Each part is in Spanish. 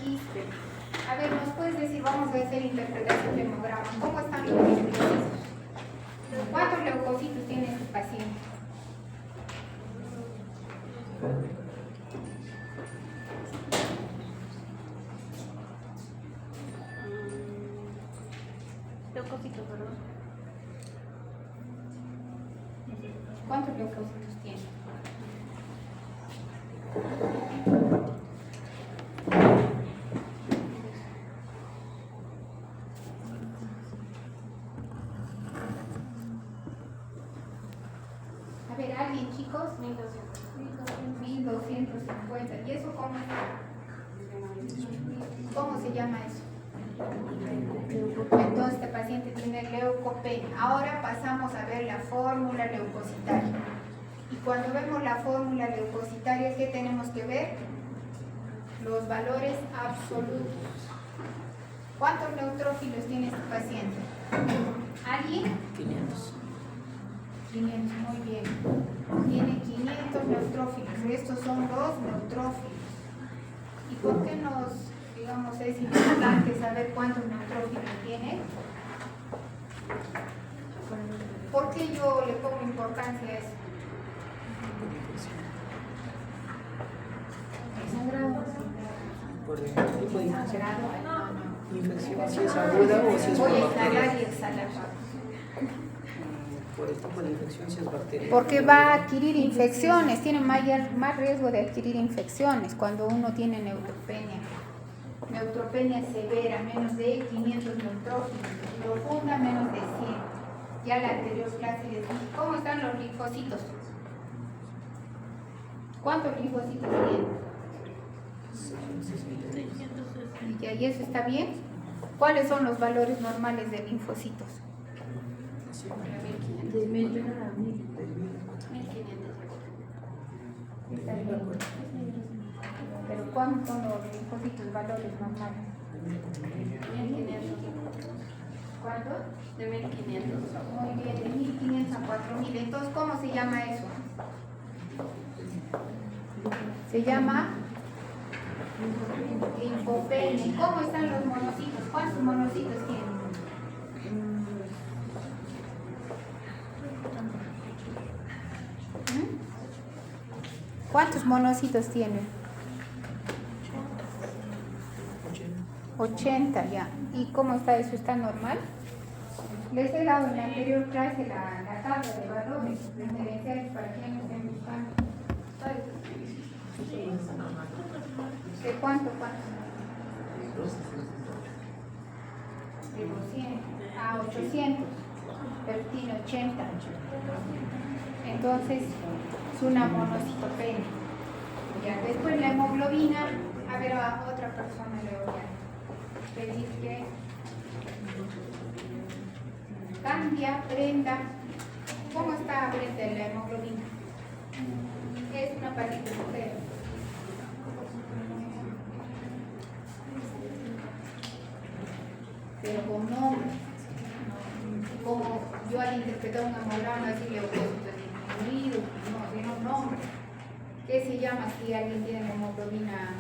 dijiste. A ver, ¿nos puedes decir, vamos a hacer interpretación de hemograma? ¿Cómo están los leucocitos? ¿Cuántos leucocitos tiene este paciente? Leucocitos, ¿verdad? ¿Cuántos leucocitos tiene? A ver, ¿alguien, chicos? 1250. ¿Y eso cómo está? ¿Cómo se llama eso? Entonces, este paciente tiene leucopenia. Ahora pasamos a ver la fórmula leucocitaria. Y cuando vemos la fórmula leucocitaria, ¿qué tenemos que ver? Los valores absolutos. ¿Cuántos neutrófilos tiene este paciente? ¿Alguien? 500. 500, muy bien. Tiene 500 neutrófilos. Estos son los neutrófilos. ¿Y por qué digamos, es importante saber cuántos neutrófilos tiene? ¿Por qué yo le pongo importancia a eso? Por el tipo de infección. No. Infección, si es aguda o si es por Voy a bacteria. inhalar y exhalar. Por el tipo de infección, si es bacteria. Porque va a adquirir infecciones, tiene más riesgo de adquirir infecciones cuando uno tiene neutropenia. Neutropenia severa, menos de 500 neutrófilos, profunda, menos de 100. Ya la anterior clase les dije, ¿cómo están los linfocitos? ¿Cuántos linfocitos tienen? 660. ¿Y eso está bien? ¿Cuáles son los valores normales de linfocitos? De 1000 a 1000. 1500. Está bien. Pero ¿cuántos son los linfocitos valores normales? 1500. ¿Cuánto? De 1500. Muy bien, de 1500 a 4000. Entonces, ¿cómo se llama eso? Se llama linfopenia. ¿Cómo están los monocitos? ¿Cuántos monocitos tienen? ¿Cuántos monocitos tienen? 80 ya. ¿Y cómo está eso? ¿Está normal? Les he dado en la anterior clase la tabla de valores diferenciales para quienes estén buscando. ¿De cuánto? De 200 a 800, pero tiene 80. Entonces es una monocitopenia. Ya después la hemoglobina, a ver, a otra persona le voy a pedir que cambia, Brenda. ¿Cómo está Brenda en la hemoglobina? Es una palita de mujer. Pero con nombre. Como yo al interpretar un hemograma, así le voy a disminuido, no, tiene un nombre. ¿Qué se llama si alguien tiene la hemoglobina?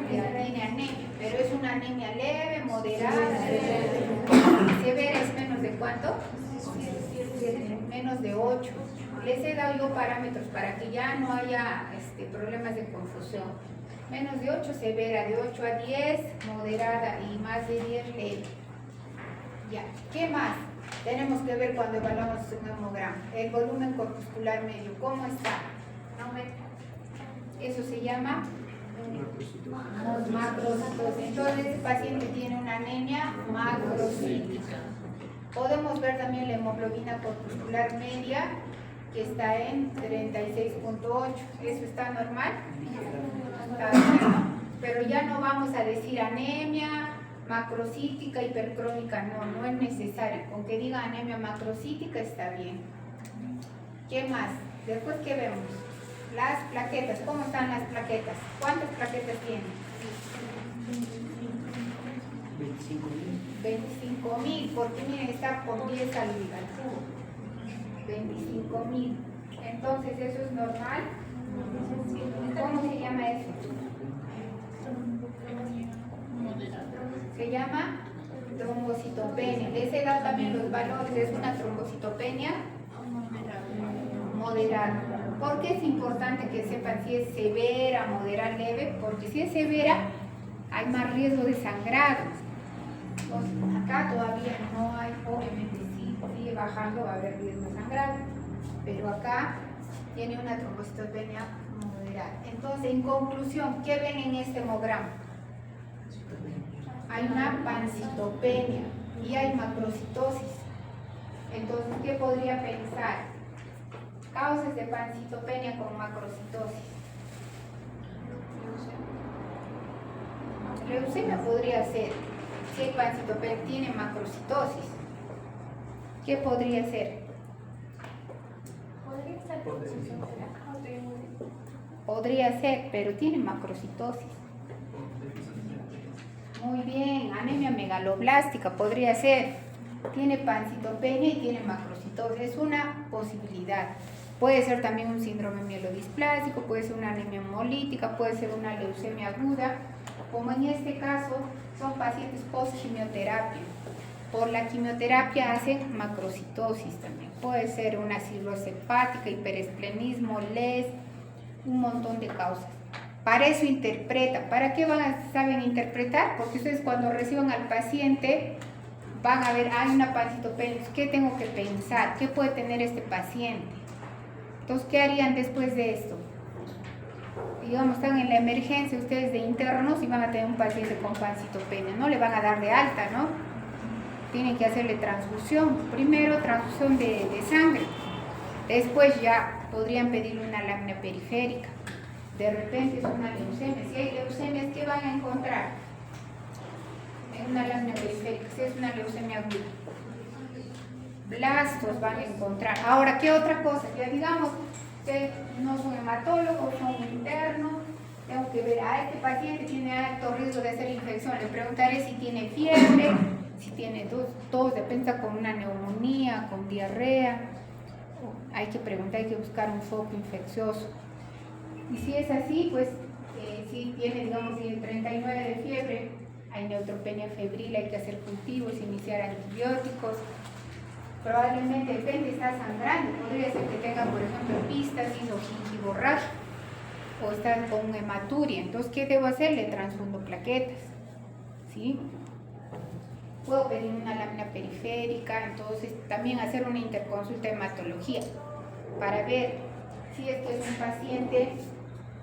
Tiene anemia, pero es una anemia leve, moderada, severa. ¿Es menos de cuánto? Menos de 8. Les he dado yo parámetros para que ya no haya problemas de confusión. Menos de 8 severa, de 8 a 10 moderada y más de 10 leve. Ya, ¿qué más tenemos que ver cuando evaluamos un hemograma? El volumen corpuscular medio, ¿cómo está? Eso se llama macrocitosis. Entonces, el paciente tiene una anemia macrocítica. Podemos ver también la hemoglobina corpuscular media, que está en 36.8. ¿Eso está normal? Está bien, ¿no? Pero ya no vamos a decir anemia macrocítica, hipercrónica, no es necesario. Con que diga anemia macrocítica está bien. ¿Qué más? Después, ¿qué vemos? Las plaquetas. ¿Cómo están las plaquetas? ¿Cuántas plaquetas tienen? 25.000, porque miren, está con 10 al cubo. 25.000. Entonces, ¿eso es normal? ¿Cómo se llama eso? llama trombocitopenia. Les he dado también los valores, es una trombocitopenia moderada. ¿Por qué es importante que sepan si es severa, moderada, leve? Porque si es severa, hay más riesgo de sangrado. Entonces, acá todavía no hay, obviamente sí, sigue bajando, va a haber riesgo de sangrado, pero acá tiene una trombocitopenia moderada. Entonces, en conclusión, ¿qué ven en este hemograma? Hay una pancitopenia y hay macrocitosis. Entonces, ¿qué podría pensar? Causas de pancitopenia con macrocitosis. Leucemia podría ser, si hay pancitopenia, tiene macrocitosis. ¿Qué podría ser? Podría ser, pero tiene macrocitosis. Muy bien, anemia megaloblástica podría ser. Tiene pancitopenia y tiene macrocitosis. Es una posibilidad. Puede ser también un síndrome mielodisplásico, puede ser una anemia hemolítica, puede ser una leucemia aguda. Como en este caso, son pacientes post-quimioterapia. Por la quimioterapia hacen macrocitosis también. Puede ser una cirrosis hepática, hiperesplenismo, LES, un montón de causas. Para eso interpretan. ¿Para qué saben interpretar? Porque ustedes cuando reciban al paciente van a ver, hay una pancitopenia, ¿qué tengo que pensar? ¿Qué puede tener este paciente? Entonces, ¿qué harían después de esto? Digamos, están en la emergencia ustedes de internos y van a tener un paciente con pancitopenia. No le van a dar de alta, ¿no? Tienen que hacerle transfusión. Primero, transfusión de sangre. Después ya podrían pedirle una lámina periférica. De repente es una leucemia. Si hay leucemias, ¿qué van a encontrar? En una lámina periférica, si es una leucemia aguda. Blastos van a encontrar. Ahora, ¿qué otra cosa? Ya digamos que no son hematólogos, son internos. Tengo que ver, a este paciente tiene alto riesgo de hacer infección. Le preguntaré si tiene fiebre, si tiene tos, depende con una neumonía, con diarrea. Hay que preguntar, hay que buscar un foco infeccioso. Y si es así, pues si tiene, digamos, si el 39 de fiebre, hay neutropenia febril, hay que hacer cultivos, iniciar antibióticos. Probablemente, depende, está sangrando. Podría ser que tenga, por ejemplo, epistasis o gingivorragia, o está con hematuria. Entonces, ¿qué debo hacer? Le transfundo plaquetas, ¿sí? Puedo pedir una lámina periférica, entonces también hacer una interconsulta de hematología para ver si es que es un paciente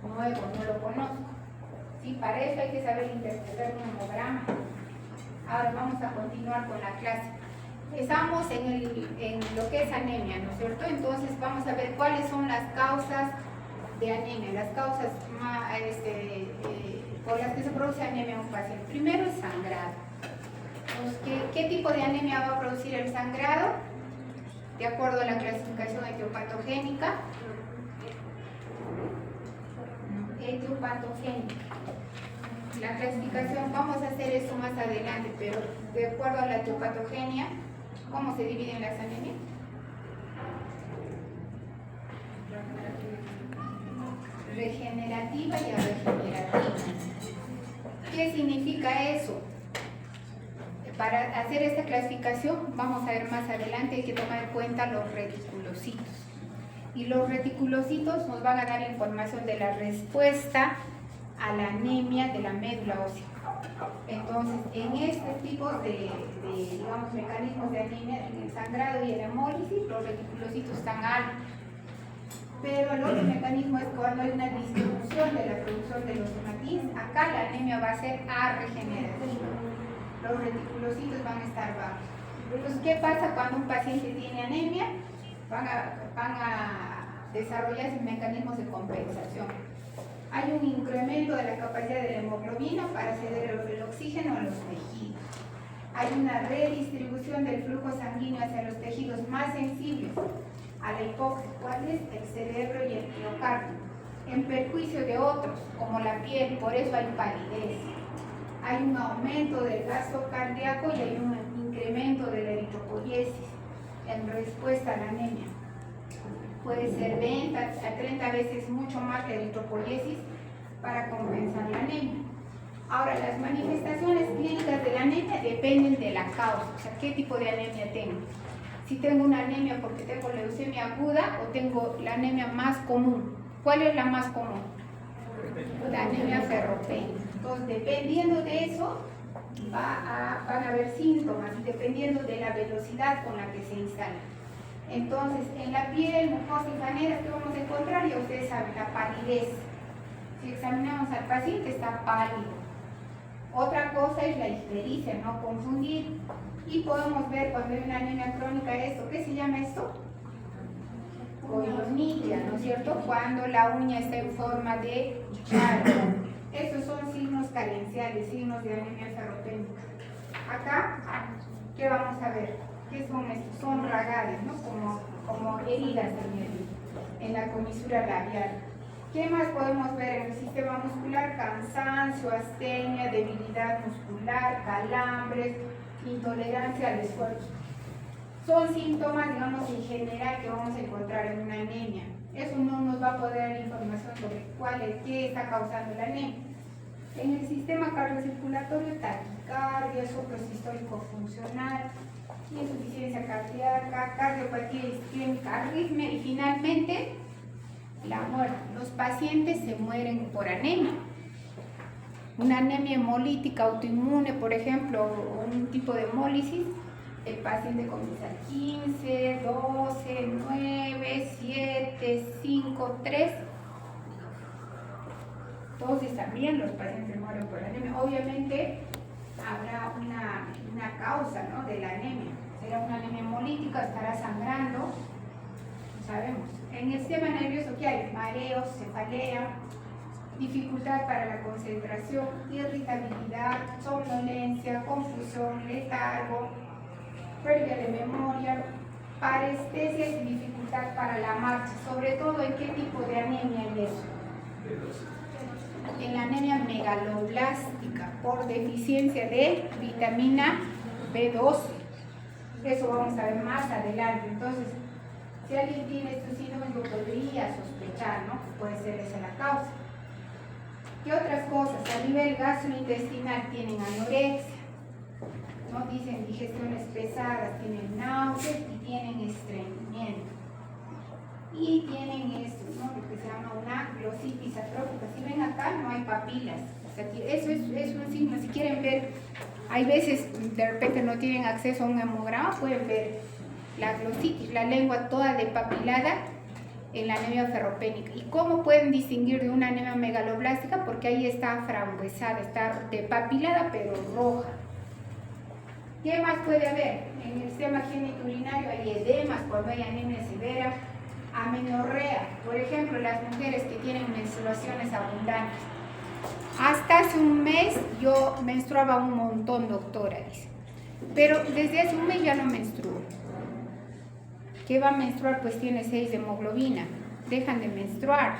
nuevo, no lo conozco. ¿Sí? Para eso hay que saber interpretar un hemograma. Ahora vamos a continuar con la clase. Estamos en lo que es anemia, ¿no es cierto? Entonces vamos a ver cuáles son las causas de anemia, las causas por las que se produce anemia en un paciente. Primero es sangrado. Entonces, ¿qué tipo de anemia va a producir el sangrado? De acuerdo a la clasificación etiopatogénica. Etiopatogénica. La clasificación, vamos a hacer eso más adelante, pero de acuerdo a la etiopatogenia, ¿cómo se dividen las anemias? Regenerativa y arregenerativa. ¿Qué significa eso? Para hacer esta clasificación, vamos a ver más adelante, hay que tomar en cuenta los reticulocitos. Y los reticulocitos nos van a dar información de la respuesta a la anemia de la médula ósea. Entonces, en este tipo de digamos, mecanismos de anemia, en el sangrado y en la hemólisis, los reticulocitos están altos. Pero el otro mecanismo es cuando hay una distribución de la producción de los somatins. Acá la anemia va a ser arregenerativa. Los reticulocitos van a estar bajos. Entonces, ¿qué pasa cuando un paciente tiene anemia? Van a desarrollarse mecanismos de compensación. Hay un incremento de la capacidad de la hemoglobina para ceder el oxígeno a los tejidos. Hay una redistribución del flujo sanguíneo hacia los tejidos más sensibles a la hipóxia, ¿cuál es? El cerebro y el miocardio, en perjuicio de otros, como la piel, por eso hay palidez. Hay un aumento del gasto cardíaco y hay un incremento de la eritropoiesis en respuesta a la anemia. Puede ser 20 a 30 veces mucho más la eritropoiesis para compensar la anemia. Ahora, las manifestaciones clínicas de la anemia dependen de la causa, o sea, qué tipo de anemia tengo. Si tengo una anemia porque tengo leucemia aguda o tengo la anemia más común. ¿Cuál es la más común? La anemia ferropénica. Entonces, dependiendo de eso, van a haber síntomas y dependiendo de la velocidad con la que se instala. Entonces, en la piel, mucosa y paneras, ¿qué vamos a encontrar? Ya ustedes saben, la palidez. Si examinamos al paciente, está pálido. Otra cosa es la ictericia, no confundir. Y podemos ver cuando hay una anemia crónica esto. ¿Qué se llama esto? Coilonitia, ¿no es cierto? Cuando la uña está en forma de charco. Estos son signos carenciales, signos de anemia ferropénica. Acá, ¿qué vamos a ver? ¿Qué son estos? Son ragales, ¿no? Como heridas en la comisura labial. ¿Qué más podemos ver en el sistema muscular? Cansancio, astenia, debilidad muscular, calambres, intolerancia al esfuerzo. Son síntomas, digamos, en general que vamos a encontrar en una anemia. Eso no nos va a poder dar información sobre qué está causando la anemia. En el sistema cardiocirculatorio, taquicardia, soplo sistólico funcional, insuficiencia cardíaca, cardiopatía isquémica, arritmia y finalmente la muerte. Los pacientes se mueren por anemia. Una anemia hemolítica autoinmune, por ejemplo, o un tipo de hemólisis, el paciente comienza 15, 12, 9, 7, 5, 3. Entonces también los pacientes mueren por anemia. Obviamente habrá una causa, ¿no?, de la anemia. Será una anemia hemolítica, estará sangrando, no sabemos. En el sistema nervioso, ¿qué hay? Mareos, cefalea, dificultad para la concentración, irritabilidad, somnolencia, confusión, letargo, pérdida de memoria, parestesias y dificultad para la marcha. Sobre todo, ¿en qué tipo de anemia es eso? En la anemia megaloblástica por deficiencia de vitamina B12. Eso vamos a ver más adelante. Entonces, si alguien tiene estos síntomas, lo podría sospechar, ¿no?, que puede ser esa la causa. ¿Qué otras cosas? A nivel gastrointestinal tienen anorexia, ¿no? Dicen digestiones pesadas, tienen náuseas y tienen estreñimiento. Y tienen esto, ¿no?, lo que se llama una glositis atrófica. Si ven acá, no hay papilas. O sea, eso es un signo. Si quieren ver, hay veces de repente no tienen acceso a un hemograma, pueden ver la glositis, la lengua toda depapilada en la anemia ferropénica. ¿Y cómo pueden distinguir de una anemia megaloblástica? Porque ahí está frambuesada, está depapilada pero roja. ¿Qué más puede haber? En el sistema genitourinario hay edemas cuando hay anemia severa, amenorrea, por ejemplo, las mujeres que tienen menstruaciones abundantes. Hasta hace un mes yo menstruaba un montón, doctora, dice. Pero desde hace un mes ya no menstruo. ¿Qué va a menstruar? Pues tiene 6 de hemoglobina. Dejan de menstruar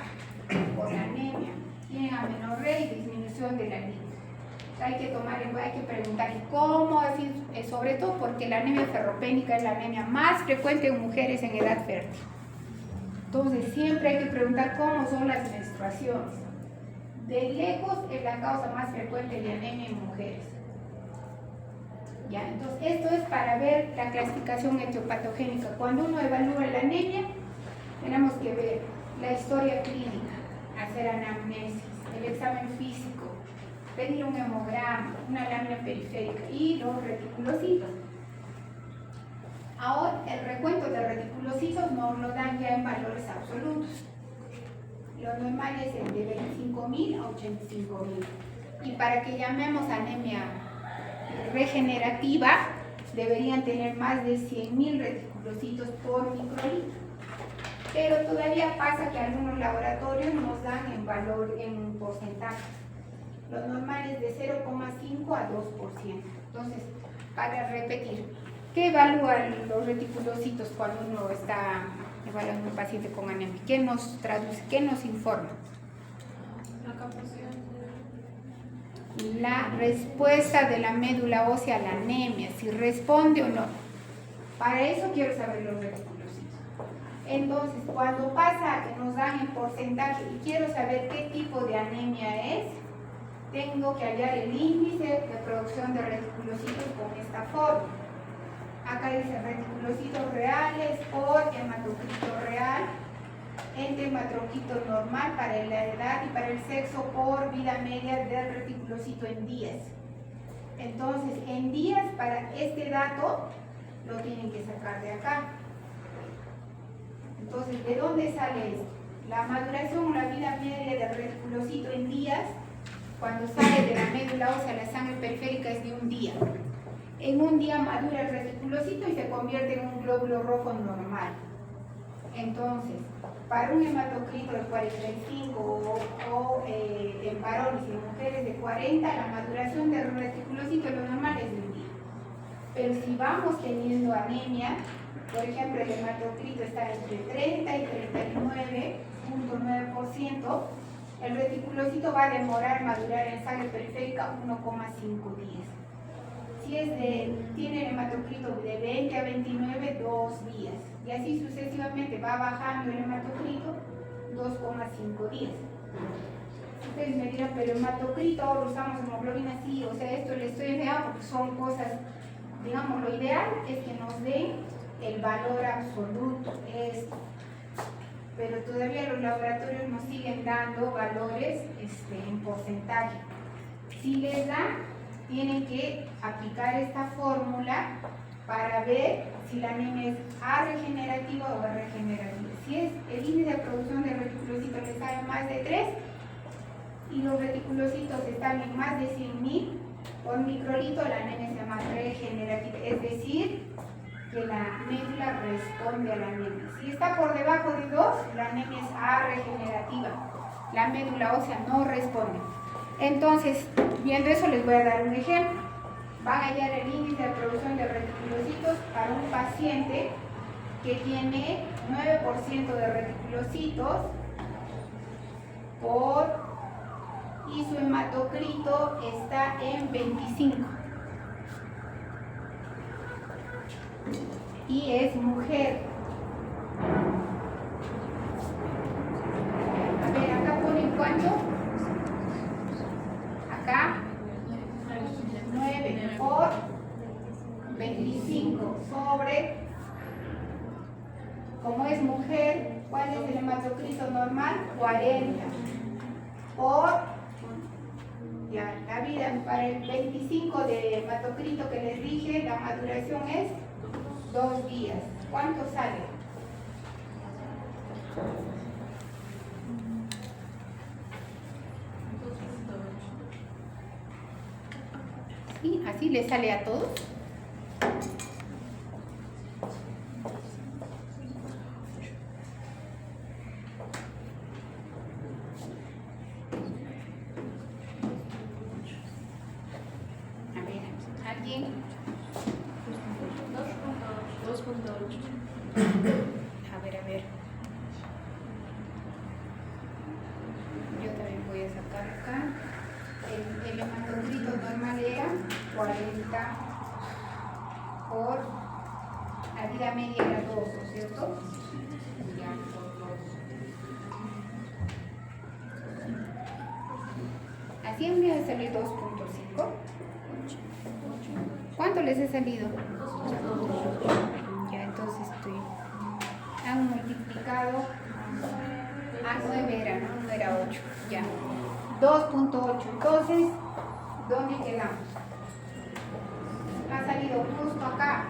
por anemia. Tienen amenorrea y disminución de la libido. Hay que preguntar, ¿y cómo? Así, sobre todo porque la anemia ferropénica es la anemia más frecuente en mujeres en edad fértil. Entonces, siempre hay que preguntar cómo son las menstruaciones. De lejos es la causa más frecuente de anemia en mujeres. Ya, entonces, esto es para ver la clasificación etiopatogénica. Cuando uno evalúa la anemia, tenemos que ver la historia clínica, hacer anamnesis, el examen físico, pedir un hemograma, una lámina periférica y los reticulocitos. Ahora, el recuento de reticulocitos nos lo dan ya en valores absolutos. Lo normal es el de 25.000 a 85.000. Y para que llamemos anemia regenerativa, deberían tener más de 100.000 reticulocitos por microlitro. Pero todavía pasa que algunos laboratorios nos dan en valor, en porcentaje. Lo normal es de 0,5 a 2%. Entonces, para repetir, ¿qué evalúan los reticulocitos cuando uno está evaluando a un paciente con anemia? ¿Qué nos traduce? ¿Qué nos informa? La capacidad. La respuesta de la médula ósea a la anemia, si responde o no. Para eso quiero saber los reticulocitos. Entonces, cuando pasa que nos dan en porcentaje y quiero saber qué tipo de anemia es, tengo que hallar el índice de producción de reticulocitos con esta forma. Acá dice reticulocitos reales por hematocrito real, entre hematocrito normal para la edad y para el sexo por vida media del reticulocito en días. Entonces, en días para este dato lo tienen que sacar de acá. Entonces, ¿de dónde sale esto? La maduración o la vida media del reticulocito en días, cuando sale de la médula ósea a la sangre periférica, es de un día. En un día madura el reticulocito y se convierte en un glóbulo rojo normal. Entonces, para un hematocrito de 45 o en varones y en mujeres de 40, la maduración del reticulocito lo normal es de un día. Pero si vamos teniendo anemia, por ejemplo, el hematocrito está entre 30 y 39.9%, el reticulocito va a demorar madurar en sangre periférica 1,5 días. Si tiene el hematocrito de 20 a 29, 2 días. Y así sucesivamente va bajando el hematocrito 2,5 días. Ustedes me dirán, pero hematocrito, ahora usamos hemoglobina, sí, o sea, esto le estoy enseñando porque son cosas, digamos, lo ideal es que nos den el valor absoluto, esto. Pero todavía los laboratorios nos siguen dando valores en porcentaje. Si les dan, tienen que aplicar esta fórmula para ver si la anemia es A regenerativa o B regenerativa. Si es el índice de producción de reticulocitos les sale más de 3 y los reticulocitos están en más de 100.000 por microlitro, la anemia se llama regenerativa, es decir, que la médula responde a la anemia. Si está por debajo de 2, la anemia es A regenerativa, la médula ósea no responde. Entonces, viendo eso, les voy a dar un ejemplo. Van a hallar el índice de producción de reticulocitos para un paciente que tiene 9% de reticulocitos y su hematocrito está en 25. Y es mujer. A ver, acá ponen cuánto. Acá 9 por 25 sobre, como es mujer, ¿cuál es el hematocrito normal? 40 por, ya, la vida para el 25 de hematocrito que les dije, la maduración es 2 días. ¿Cuánto sale? ¿Sí? ¿Así le sale a todos? A ver, ¿alguien? 2.8. A ver. Yo también voy a sacar acá. El hematocrito normal era 40 por la vida media era 2, ¿no es cierto? Ya, por 2. Así me ha salido 2.5. ¿Cuánto les ha salido? Ya, entonces han multiplicado a 9 era, ¿no? No era 8, ya. 2.8. Entonces, ¿dónde quedamos? Ha salido justo acá.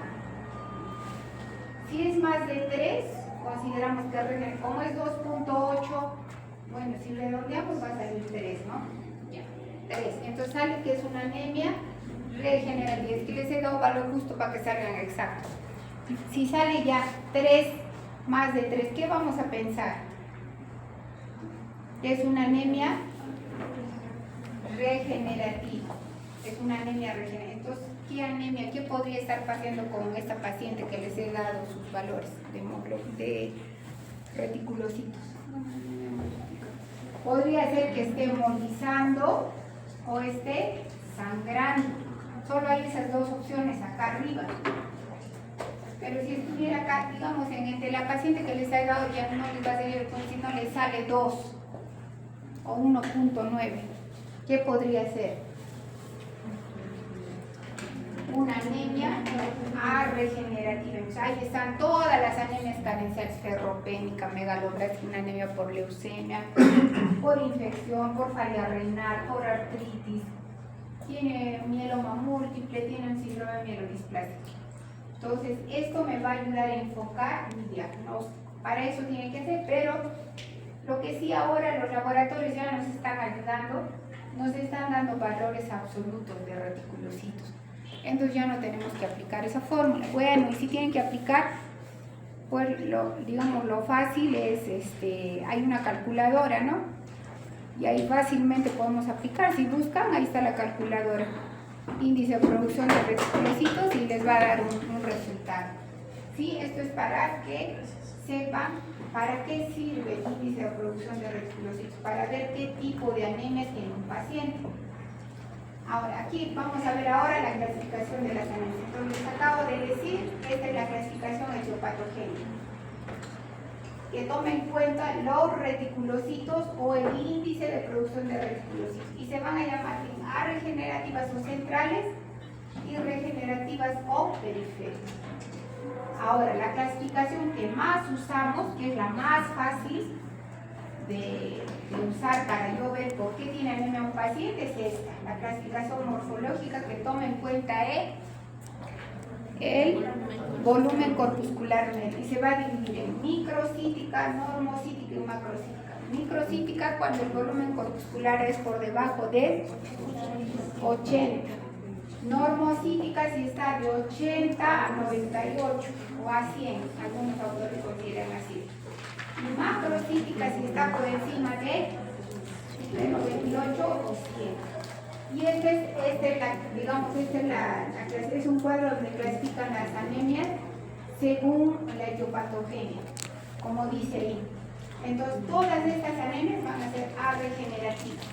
Si es más de 3, consideramos que como es 2.8, bueno, si redondeamos va a salir 3, ¿no? Ya, 3. Entonces sale que es una anemia regenerativa. Es que les he dado valor justo para que salgan exactos. Si sale ya 3, más de 3, ¿qué vamos a pensar? Es una anemia regenerativa. Es una anemia regenerativa. Entonces, ¿qué podría estar pasando con esta paciente que les he dado sus valores de reticulocitos? Podría ser que esté hemolizando o esté sangrando. Solo hay esas dos opciones acá arriba. Pero si estuviera acá, digamos, entre la paciente que les ha dado ya no les va a salir, pues si no les sale 2 o 1.9. ¿Qué podría ser? Una anemia A regenerativa. O sea, ahí están todas las anemias carenciales: ferropénica, megaloblastia, una anemia por leucemia, por infección, por falla renal, por artritis, tiene mieloma múltiple, tiene un síndrome mielodisplásico. Entonces, esto me va a ayudar a enfocar mi diagnóstico. Para eso tiene que ser, pero lo que sí ahora los laboratorios ya nos están ayudando, nos están dando valores absolutos de reticulocitos. Entonces ya no tenemos que aplicar esa fórmula. Bueno, y si tienen que aplicar, pues lo fácil es, hay una calculadora, ¿no? Y ahí fácilmente podemos aplicar. Si buscan, ahí está la calculadora. Índice de producción de reticulocitos y les va a dar un resultado. ¿Sí? Esto es para que sepan para qué sirve el índice de producción de reticulocitos, para ver qué tipo de anemias tiene un paciente. Ahora, aquí vamos a ver ahora la clasificación de las anemias. Entonces, les acabo de decir, esta es la clasificación etiopatogénica, que toma en cuenta los reticulocitos o el índice de producción de reticulocitos, y se van a llamar A regenerativas o centrales y regenerativas o periféricas. Ahora, la clasificación que más usamos, que es la más fácil de usar para yo ver por qué tiene anemia un paciente, es esta, la clasificación morfológica, que toma en cuenta el volumen corpuscular medio, y se va a dividir en microcítica, normocítica y macrocítica. Microcítica cuando el volumen corpuscular es por debajo de 80. Normocítica si está de 80 a 98 o a 100, algunos autores consideran así. Y macrocítica si está por encima de 98 o 100. Y es un cuadro donde clasifican las anemias según la etiopatogenia, como dice ahí. Entonces, todas estas anemias van a ser A regenerativas.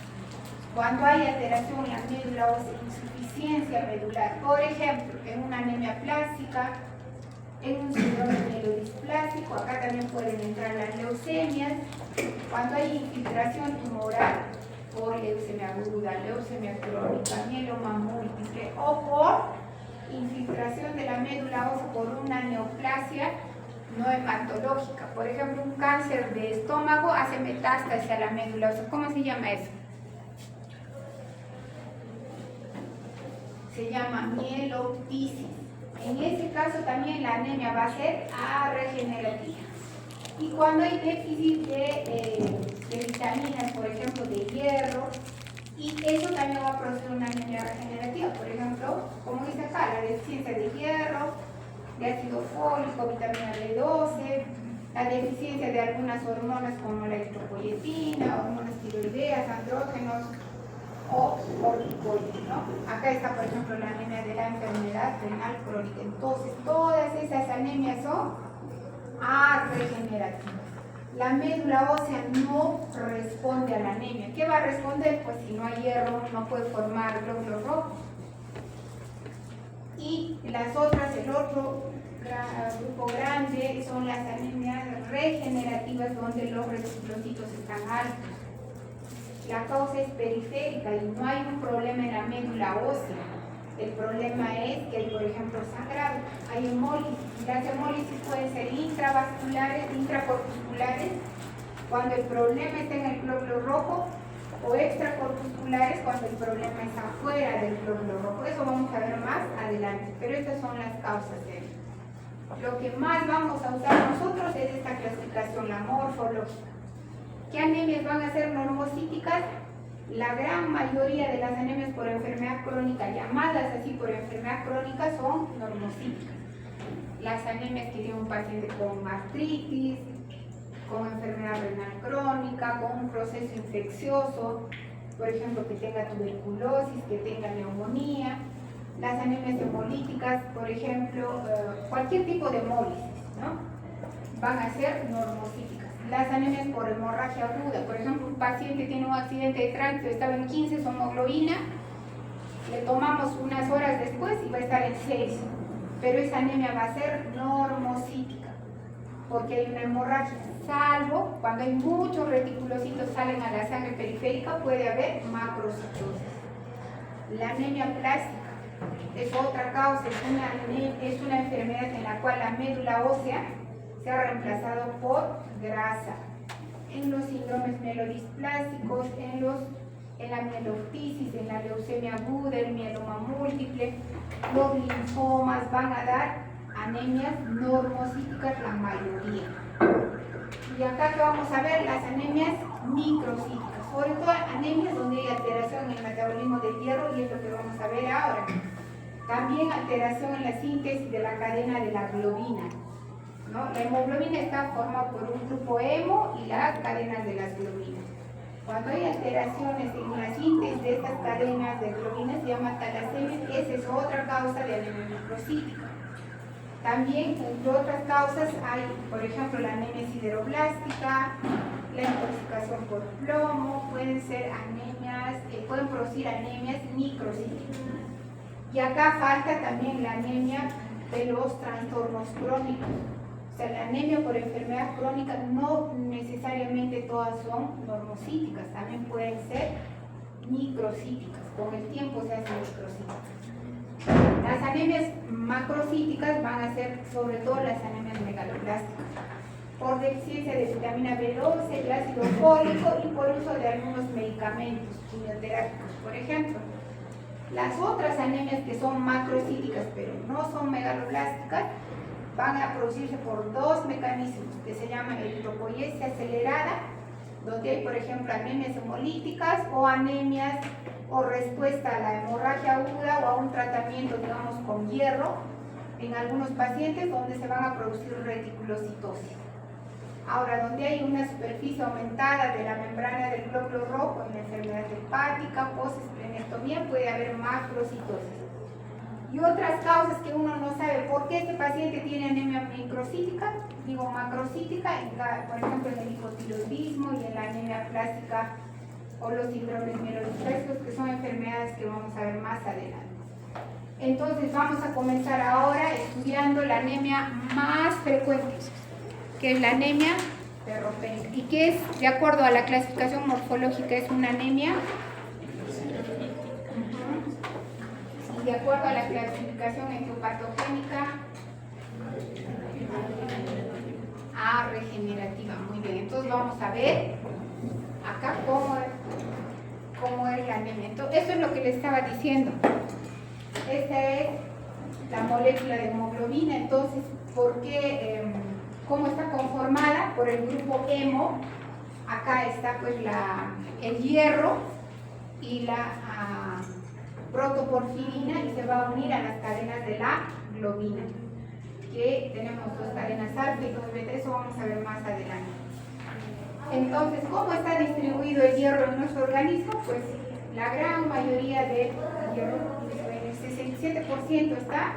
Cuando hay alteración en la médula ósea, insuficiencia medular, por ejemplo, en una anemia plástica, en un síndrome mielodisplásico, acá también pueden entrar las leucemias, cuando hay infiltración tumoral por leucemia aguda, leucemia crónica, mieloma múltiple, o por infiltración de la médula ósea por una neoplasia no hematológica. Por ejemplo, un cáncer de estómago hace metástasis a la médula ósea. ¿Cómo se llama eso? Se llama mieloptisis. En ese caso también la anemia va a ser A regenerativa. Y cuando hay déficit de vitaminas, por ejemplo, de hierro, y eso también va a producir una anemia regenerativa. Por ejemplo, como dice acá, la deficiencia de hierro, de ácido fólico, vitamina B12, la deficiencia de algunas hormonas como la eritropoyetina, hormonas tiroideas, andrógenos o corticoides, ¿no? Acá está, por ejemplo, la anemia de la enfermedad renal crónica. Entonces, todas esas anemias son A regenerativas. La médula ósea no responde a la anemia. ¿Qué va a responder? Pues si no hay hierro, no puede formar glóbulos rojos. Y las otras, el otro grupo grande, son las anemias regenerativas, donde los reticulocitos están altos. La causa es periférica y no hay un problema en la médula ósea. El problema es que, por ejemplo, sangrado, hay hemólisis. Las hemólisis pueden ser intravasculares, intracorpusculares, cuando el problema está en el glóbulo rojo, o extracorpusculares, cuando el problema está afuera del glóbulo rojo. Eso vamos a ver más adelante, pero estas son las causas de él. Lo que más vamos a usar nosotros es esta clasificación, la morfológica. ¿Qué anemias van a ser normocíticas? La gran mayoría de las anemias por enfermedad crónica, llamadas así por enfermedad crónica, son normocíticas. Las anemias que tiene un paciente con artritis, con enfermedad renal crónica, con un proceso infeccioso, por ejemplo, que tenga tuberculosis, que tenga neumonía. Las anemias hemolíticas, por ejemplo, cualquier tipo de hemólisis, ¿no? Van a ser normocíticas. Las anemias por hemorragia aguda, por ejemplo, un paciente tiene un accidente de tránsito, estaba en 15 su hemoglobina, le tomamos unas horas después y va a estar en 6, pero esa anemia va a ser normocítica. porque hay una hemorragia, salvo cuando hay muchos reticulocitos salen a la sangre periférica, puede haber macrocitosis. La anemia plástica es otra causa, es una enfermedad en la cual la médula ósea se ha reemplazado por grasa. En los síndromes mielodisplásticos, en la mieloptisis, en la leucemia aguda, el mieloma múltiple, los linfomas van a dar anemias normocíticas la mayoría. Y acá que vamos a ver las anemias microcíticas, sobre todo anemias donde hay alteración en el metabolismo del hierro, y es lo que vamos a ver ahora. También alteración en la síntesis de la cadena de la globina, ¿no? La hemoglobina está formada por un grupo hemo y las cadenas de las globinas. Cuando hay alteraciones en la síntesis de estas cadenas de globinas se llama talasemia. Esa es otra causa de anemia microcítica. También, entre otras causas, hay, por ejemplo, la anemia sideroblástica, la intoxicación por plomo, pueden producir anemias microcíticas. Y acá falta también la anemia de los trastornos crónicos. O sea, la anemia por enfermedad crónica no necesariamente todas son normocíticas, también pueden ser microcíticas. Con el tiempo se hacen microcíticas. Las anemias macrocíticas van a ser sobre todo las anemias megaloblásticas, por deficiencia de vitamina B12, el ácido fólico y por uso de algunos medicamentos quimioterápicos, por ejemplo. Las otras anemias que son macrocíticas pero no son megaloblásticas van a producirse por dos mecanismos que se llaman eritropoiesis acelerada, donde hay, por ejemplo, anemias hemolíticas o anemias o respuesta a la hemorragia aguda o a un tratamiento, digamos, con hierro en algunos pacientes donde se van a producir reticulocitosis. Ahora, donde hay una superficie aumentada de la membrana del glóbulo rojo en la enfermedad hepática, post-esplenestomía, puede haber macrocitosis. Y otras causas que uno no sabe por qué este paciente tiene anemia microcítica, digo macrocítica, por ejemplo en el hipotiroidismo y en la anemia plástica o los síndromes mielodisplásicos, que son enfermedades que vamos a ver más adelante. Entonces vamos a comenzar ahora estudiando la anemia más frecuente, que es la anemia ferropénica, y que es, de acuerdo a la clasificación morfológica, es una anemia. De acuerdo a la clasificación etiopatogénica a regenerativa. Muy bien, entonces vamos a ver acá cómo es la anemia. Entonces, esto es lo que les estaba diciendo. Esta es la molécula de hemoglobina. Entonces, ¿por qué? ¿Cómo está conformada? Por el grupo hemo. Acá está pues el hierro y la protoporfirina, y se va a unir a las cadenas de la globina, que tenemos dos cadenas alfa y dos beta. Eso vamos a ver más adelante. Entonces, ¿cómo está distribuido el hierro en nuestro organismo? Pues la gran mayoría del hierro, el 67%, está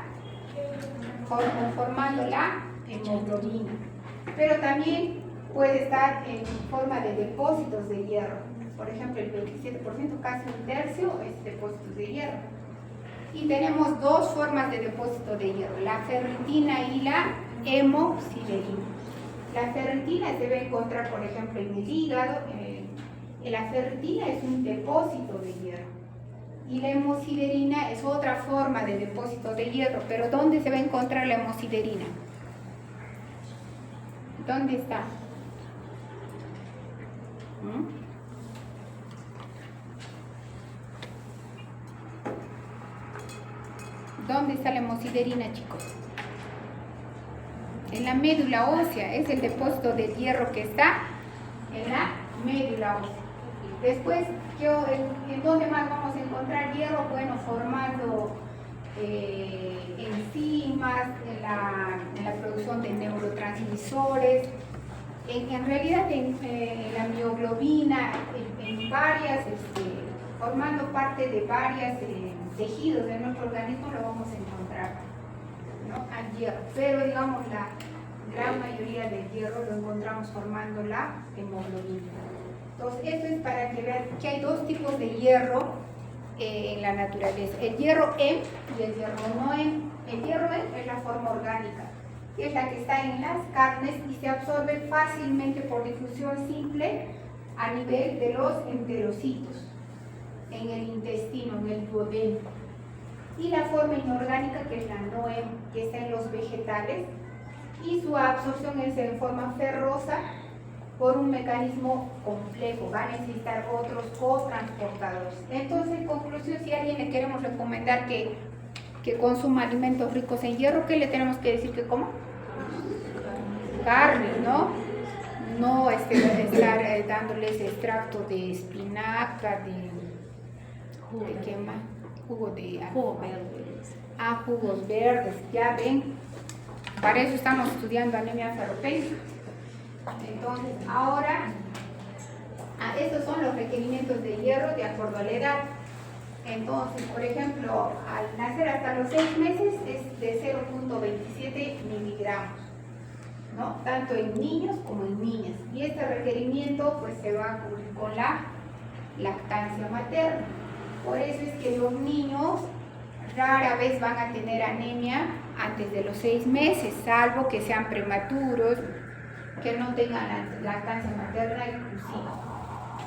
conformando la hemoglobina, pero también puede estar en forma de depósitos de hierro. Por ejemplo, el 27%, casi un tercio, es depósitos de hierro. Y tenemos dos formas de depósito de hierro, la ferritina y la hemosiderina. La ferritina se debe encontrar, por ejemplo, en el hígado. La ferritina es un depósito de hierro. Y la hemosiderina es otra forma de depósito de hierro. Pero ¿dónde se va a encontrar la hemosiderina? ¿Dónde está? ¿Dónde está la hemosiderina, chicos? En la médula ósea, es el depósito de hierro que está en la médula ósea. Después, ¿en dónde más vamos a encontrar hierro? Bueno, formando enzimas, en la producción de neurotransmisores, en realidad en la mioglobina, en varias, formando parte de varias tejidos de nuestro organismo lo vamos a encontrar, ¿no? Al hierro, pero digamos la gran mayoría del hierro lo encontramos formando la hemoglobina. Entonces esto es para que vean que hay dos tipos de hierro en la naturaleza, el hierro Em y el hierro no Em. El hierro Em es la forma orgánica que es la que está en las carnes y se absorbe fácilmente por difusión simple a nivel de los enterocitos, en el intestino, en el duodeno. Y la forma inorgánica, que es la NOEM, que está en los vegetales, y su absorción es en forma ferrosa por un mecanismo complejo, va a necesitar otros cotransportadores. Entonces, en conclusión, si a alguien le queremos recomendar que consuma alimentos ricos en hierro, ¿qué le tenemos que decir que coma? Carne, ¿no? No estar dándoles extracto de espinaca, de ¿qué más? Jugo verde. Jugos verdes, ya ven. Para eso estamos estudiando anemia ferropénica. Entonces, ahora, estos son los requerimientos de hierro de acuerdo a la edad. Entonces, por ejemplo, al nacer hasta los 6 meses es de 0.27 miligramos, ¿no? Tanto en niños como en niñas. Y este requerimiento pues se va a cubrir con la lactancia materna. Por eso es que los niños rara vez van a tener anemia antes de los 6 meses, salvo que sean prematuros, que no tengan la lactancia materna exclusiva,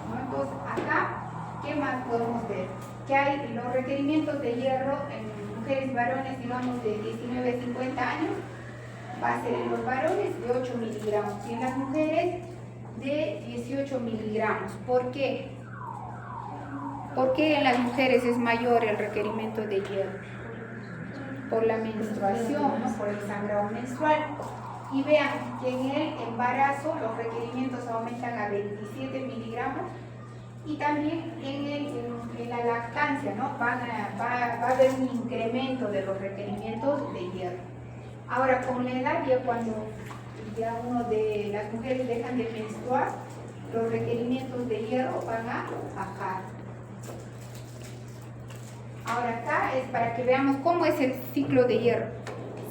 ¿no? Entonces, acá, ¿qué más podemos ver? Que hay los requerimientos de hierro en mujeres y varones, digamos, de 19 a 50 años, va a ser en los varones de 8 miligramos y en las mujeres de 18 miligramos. ¿Por qué? ¿Por qué en las mujeres es mayor el requerimiento de hierro? Por la menstruación, ¿no? Por el sangrado menstrual. Y vean que en el embarazo los requerimientos aumentan a 27 miligramos y también en la lactancia, ¿no? Va a haber un incremento de los requerimientos de hierro. Ahora, con la edad, ya cuando ya uno de las mujeres dejan de menstruar, los requerimientos de hierro van a bajar. Ahora acá es para que veamos cómo es el ciclo de hierro.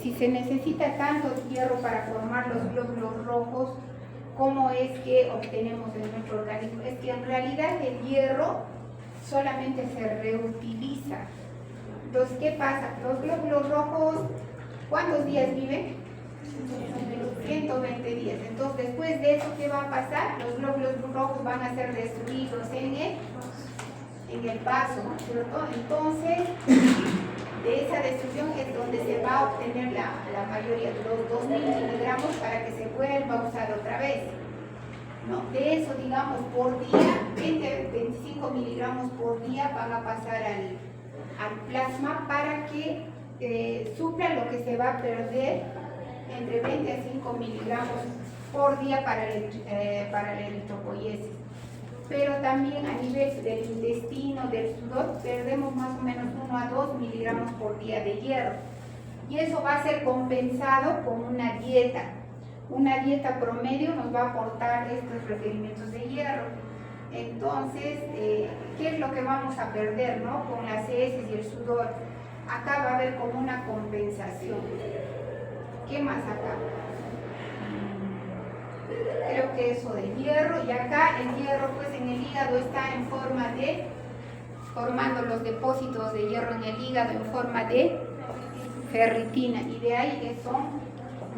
Si se necesita tanto hierro para formar los glóbulos rojos, ¿cómo es que obtenemos en nuestro organismo? Es que en realidad el hierro solamente se reutiliza. Entonces, ¿qué pasa? Los glóbulos rojos, ¿cuántos días viven? 120 días. Entonces, después de eso, ¿qué va a pasar? Los glóbulos rojos van a ser destruidos en el vaso, ¿no es cierto? Entonces, de esa destrucción es donde se va a obtener la mayoría de los 2000 miligramos para que se vuelva a usar otra vez, ¿no? De eso, digamos, por día, 20-25 miligramos por día van a pasar al plasma para que supla lo que se va a perder entre 20 a 5 miligramos por día para la eritropoiesis. Pero también a nivel del intestino, del sudor, perdemos más o menos 1 a 2 miligramos por día de hierro. Y eso va a ser compensado con una dieta. Una dieta promedio nos va a aportar estos requerimientos de hierro. Entonces, ¿qué es lo que vamos a perder, ¿no? Con las heces y el sudor? Acá va a haber como una compensación. ¿Qué más acá? Creo que eso de hierro, y acá el hierro pues en el hígado está en forma de, formando los depósitos de hierro en el hígado en forma de ferritina, y de ahí que son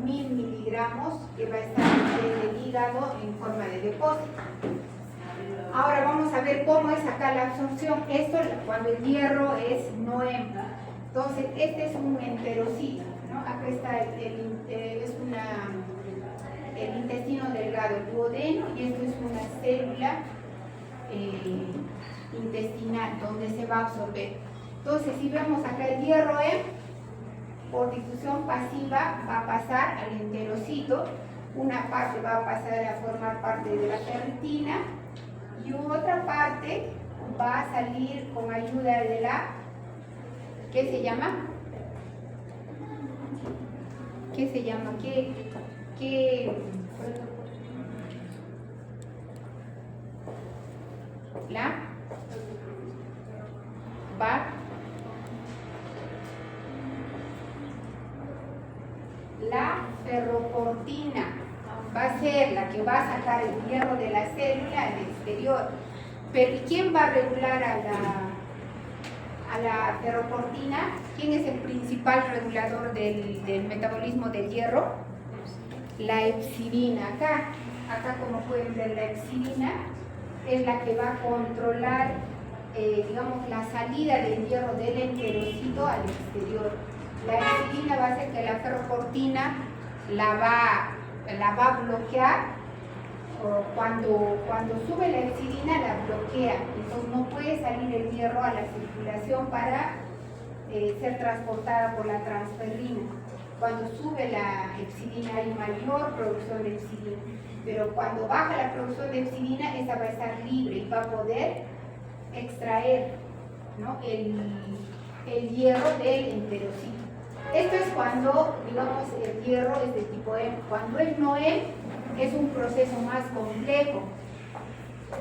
1000 miligramos que va a estar en el hígado en forma de depósito. Ahora vamos a ver cómo es acá la absorción. Esto cuando el hierro es NOEM. Entonces este es un enterocito, ¿no? Acá está el intestino delgado, el duodeno, y esto es una célula intestinal donde se va a absorber. Entonces, si vemos acá el hierro por difusión pasiva va a pasar al enterocito, una parte va a pasar a formar parte de la ferritina y otra parte va a salir con ayuda de la, ¿qué se llama? ¿Qué se llama? La ferroportina va a ser la que va a sacar el hierro de la célula al exterior. Pero ¿quién va a regular a la ferroportina? ¿Quién es el principal regulador del metabolismo del hierro? la epsilina acá. Acá, como pueden ver, la epsilina es la que va a controlar, digamos, la salida del hierro del enterocito al exterior. La epsilina va a hacer que la ferroportina la va a bloquear. Cuando sube la epsilina la bloquea, entonces no puede salir el hierro a la circulación para ser transportada por la transferrina. Cuando sube la epsilina hay mayor producción de epsilina, pero cuando baja la producción de epsilina, esa va a estar libre y va a poder extraer, ¿no?, el hierro del enterocito. Esto es cuando, digamos, el hierro es de tipo M. Cuando es no M, es un proceso más complejo.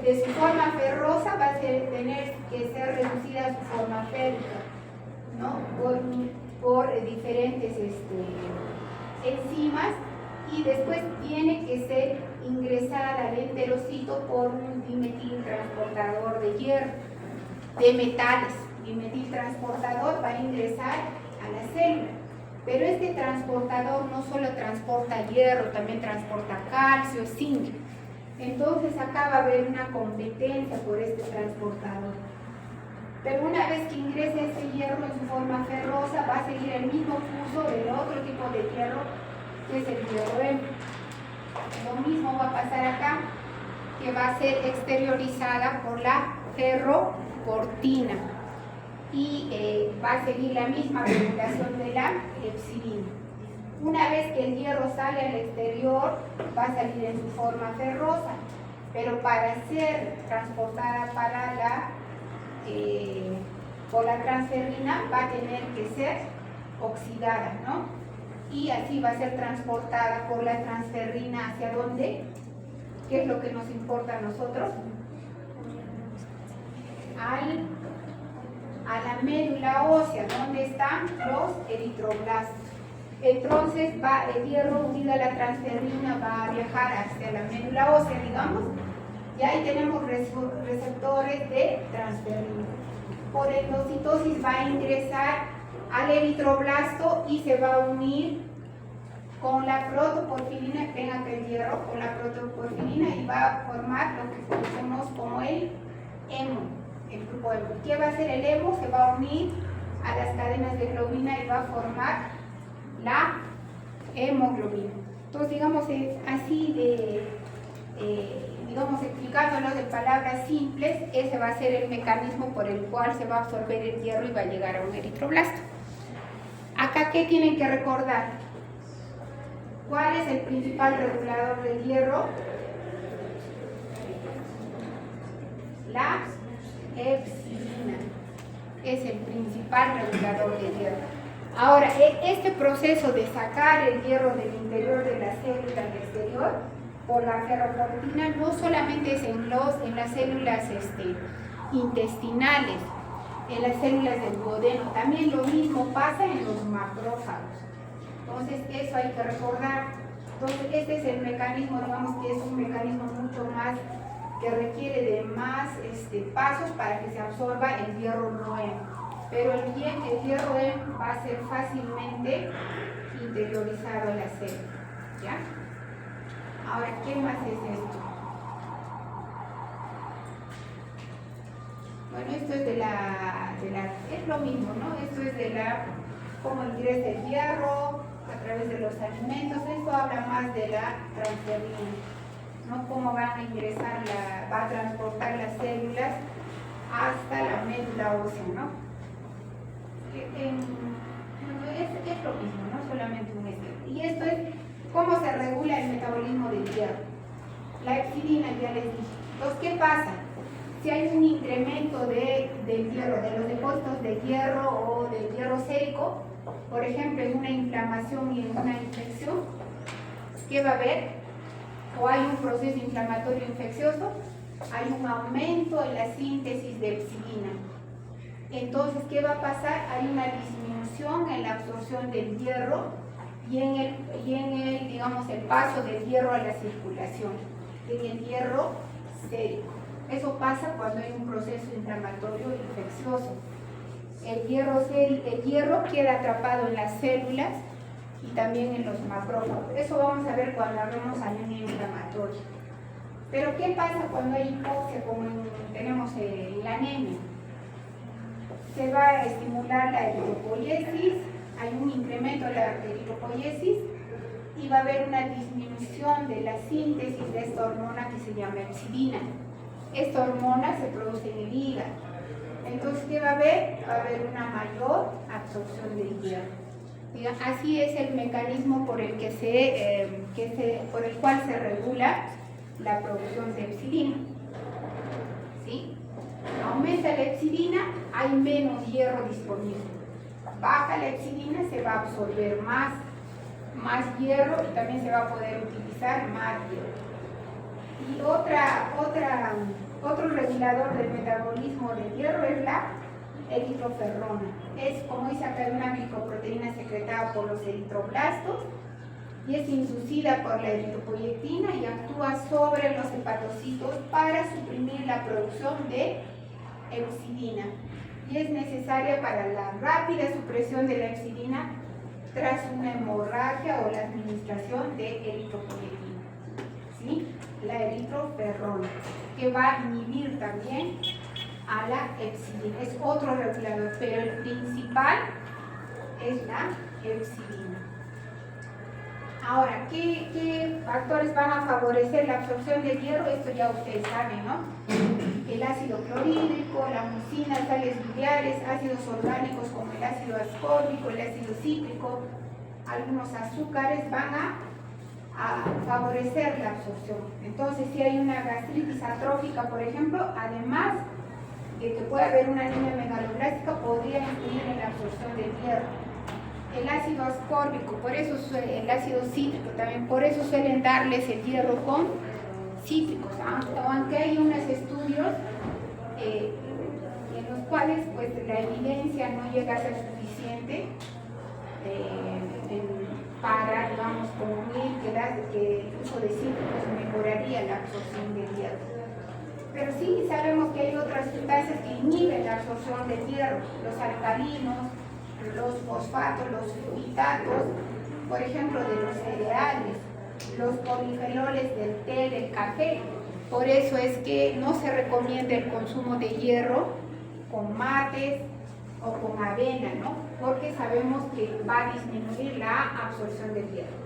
De su forma ferrosa va a tener que ser reducida a su forma férrica, ¿no?, por diferentes enzimas, y después tiene que ser ingresada al enterocito por un dimetiltransportador de hierro, de metales. Dimetiltransportador va a ingresar a la célula, pero este transportador no solo transporta hierro, también transporta calcio, zinc. Entonces acá va a haber una competencia por este transportador. Pero una vez que ingrese este hierro en su forma ferrosa, va a seguir el mismo curso del otro tipo de hierro, que es el hierro M. Lo mismo va a pasar acá, que va a ser exteriorizada por la ferroportina, y va a seguir la misma regulación de la epsilina. Una vez que el hierro sale al exterior, va a salir en su forma ferrosa, pero para ser transportada por la transferrina va a tener que ser oxidada, ¿no? Y así va a ser transportada por la transferrina ¿hacia dónde? ¿Qué es lo que nos importa a nosotros? A la médula ósea, donde están los eritroblastos. Entonces el hierro unido a la transferrina va a viajar hacia la médula ósea, digamos, y ahí tenemos receptores de transferrina. Por endocitosis va a ingresar al eritroblasto y se va a unir con la protoporfirina, ven acá el hierro, con la protoporfirina, y va a formar lo que conocemos como el hemo, el grupo hemo. ¿Qué va a hacer el hemo? Se va a unir a las cadenas de globina y va a formar la hemoglobina. Entonces, digamos, así digamos, explicándolo de palabras simples, ese va a ser el mecanismo por el cual se va a absorber el hierro y va a llegar a un eritroblasto. Acá, ¿qué tienen que recordar? ¿Cuál es el principal regulador del hierro? La epsilina es el principal regulador del hierro. Ahora, este proceso de sacar el hierro del interior de la célula al exterior por la ferroportina no solamente es en las células intestinales, en las células del duodeno, también lo mismo pasa en los macrófagos. Entonces, eso hay que recordar. Entonces, este es el mecanismo, digamos que es un mecanismo mucho más, que requiere de más pasos para que se absorba el hierro no M. Pero el hierro M va a ser fácilmente interiorizado en la célula, ¿ya? Ahora, ¿qué más es esto? Bueno, esto es es lo mismo, ¿no? Esto es cómo ingresa el hierro a través de los alimentos. Esto habla más de la transferrina, ¿no? Cómo van a ingresar, va a transportar las células hasta la médula ósea, ¿no? Es lo mismo, no solamente un ejemplo. Y esto es cómo se regula el metabolismo del hierro. La epsilina, ya les dije. Entonces, ¿qué pasa? Si hay un incremento del hierro, de los depósitos de hierro o del hierro sérico, por ejemplo, en una inflamación y en una infección, ¿qué va a haber? O hay un proceso inflamatorio infeccioso, hay un aumento en la síntesis de epsilina. Entonces, ¿qué va a pasar? Hay una disminución en la absorción del hierro y en el digamos, el paso del hierro a la circulación, en el hierro sérico. Eso pasa cuando hay un proceso inflamatorio infeccioso. El hierro queda atrapado en las células y también en los macrófagos. Eso vamos a ver cuando hablemos de anemia inflamatoria. Pero ¿qué pasa cuando hay hipoxia, como tenemos la anemia? Se va a estimular la eritropoiesis, hay un incremento de la eritropoiesis y va a haber una disminución de la síntesis de esta hormona que se llama epsidina. Esta hormona se produce en el hígado. Entonces, ¿qué va a haber? Va a haber una mayor absorción del hierro. Así es el mecanismo por el por el cual se regula la producción de epsidina. ¿Sí? Aumenta la epsidina, hay menos hierro disponible. Baja la epsidina, se va a absorber más hierro y también se va a poder utilizar más hierro. Y otro regulador del metabolismo del hierro es la eritroferrona. Es, como dice acá, una glicoproteína secretada por los eritroblastos y es inducida por la eritropoietina y actúa sobre los hepatocitos para suprimir la producción de epsidina. Y es necesaria para la rápida supresión de la epsidina tras una hemorragia o la administración de eritropoietina. ¿Sí? La eritroferrona, que va a inhibir también a la epsidina. Es otro regulador, pero el principal es la epsidina. Ahora, ¿qué factores van a favorecer la absorción de hierro? Esto ya ustedes saben, ¿no? El ácido clorhídrico, la mucina, sales biliares, ácidos orgánicos como el ácido ascórbico, el ácido cítrico, algunos azúcares van a favorecer la absorción. Entonces, si hay una gastritis atrófica, por ejemplo, además de que puede haber una anemia megaloblástica, podría influir en la absorción del hierro. El ácido ascórbico, por eso el ácido cítrico también, por eso suelen darles el hierro con cítricos, aunque hay unos estudios en los cuales pues la evidencia no llega a ser suficiente para, digamos, concluir que el uso de cítricos mejoraría la absorción del hierro. Pero sí sabemos que hay otras sustancias que inhiben la absorción del hierro, los alcalinos, los fosfatos, los fluitatos, por ejemplo, de los cereales, los polifenoles del té, del café. Por eso es que no se recomienda el consumo de hierro con mates o con avena, ¿no? Porque sabemos que va a disminuir la absorción del hierro.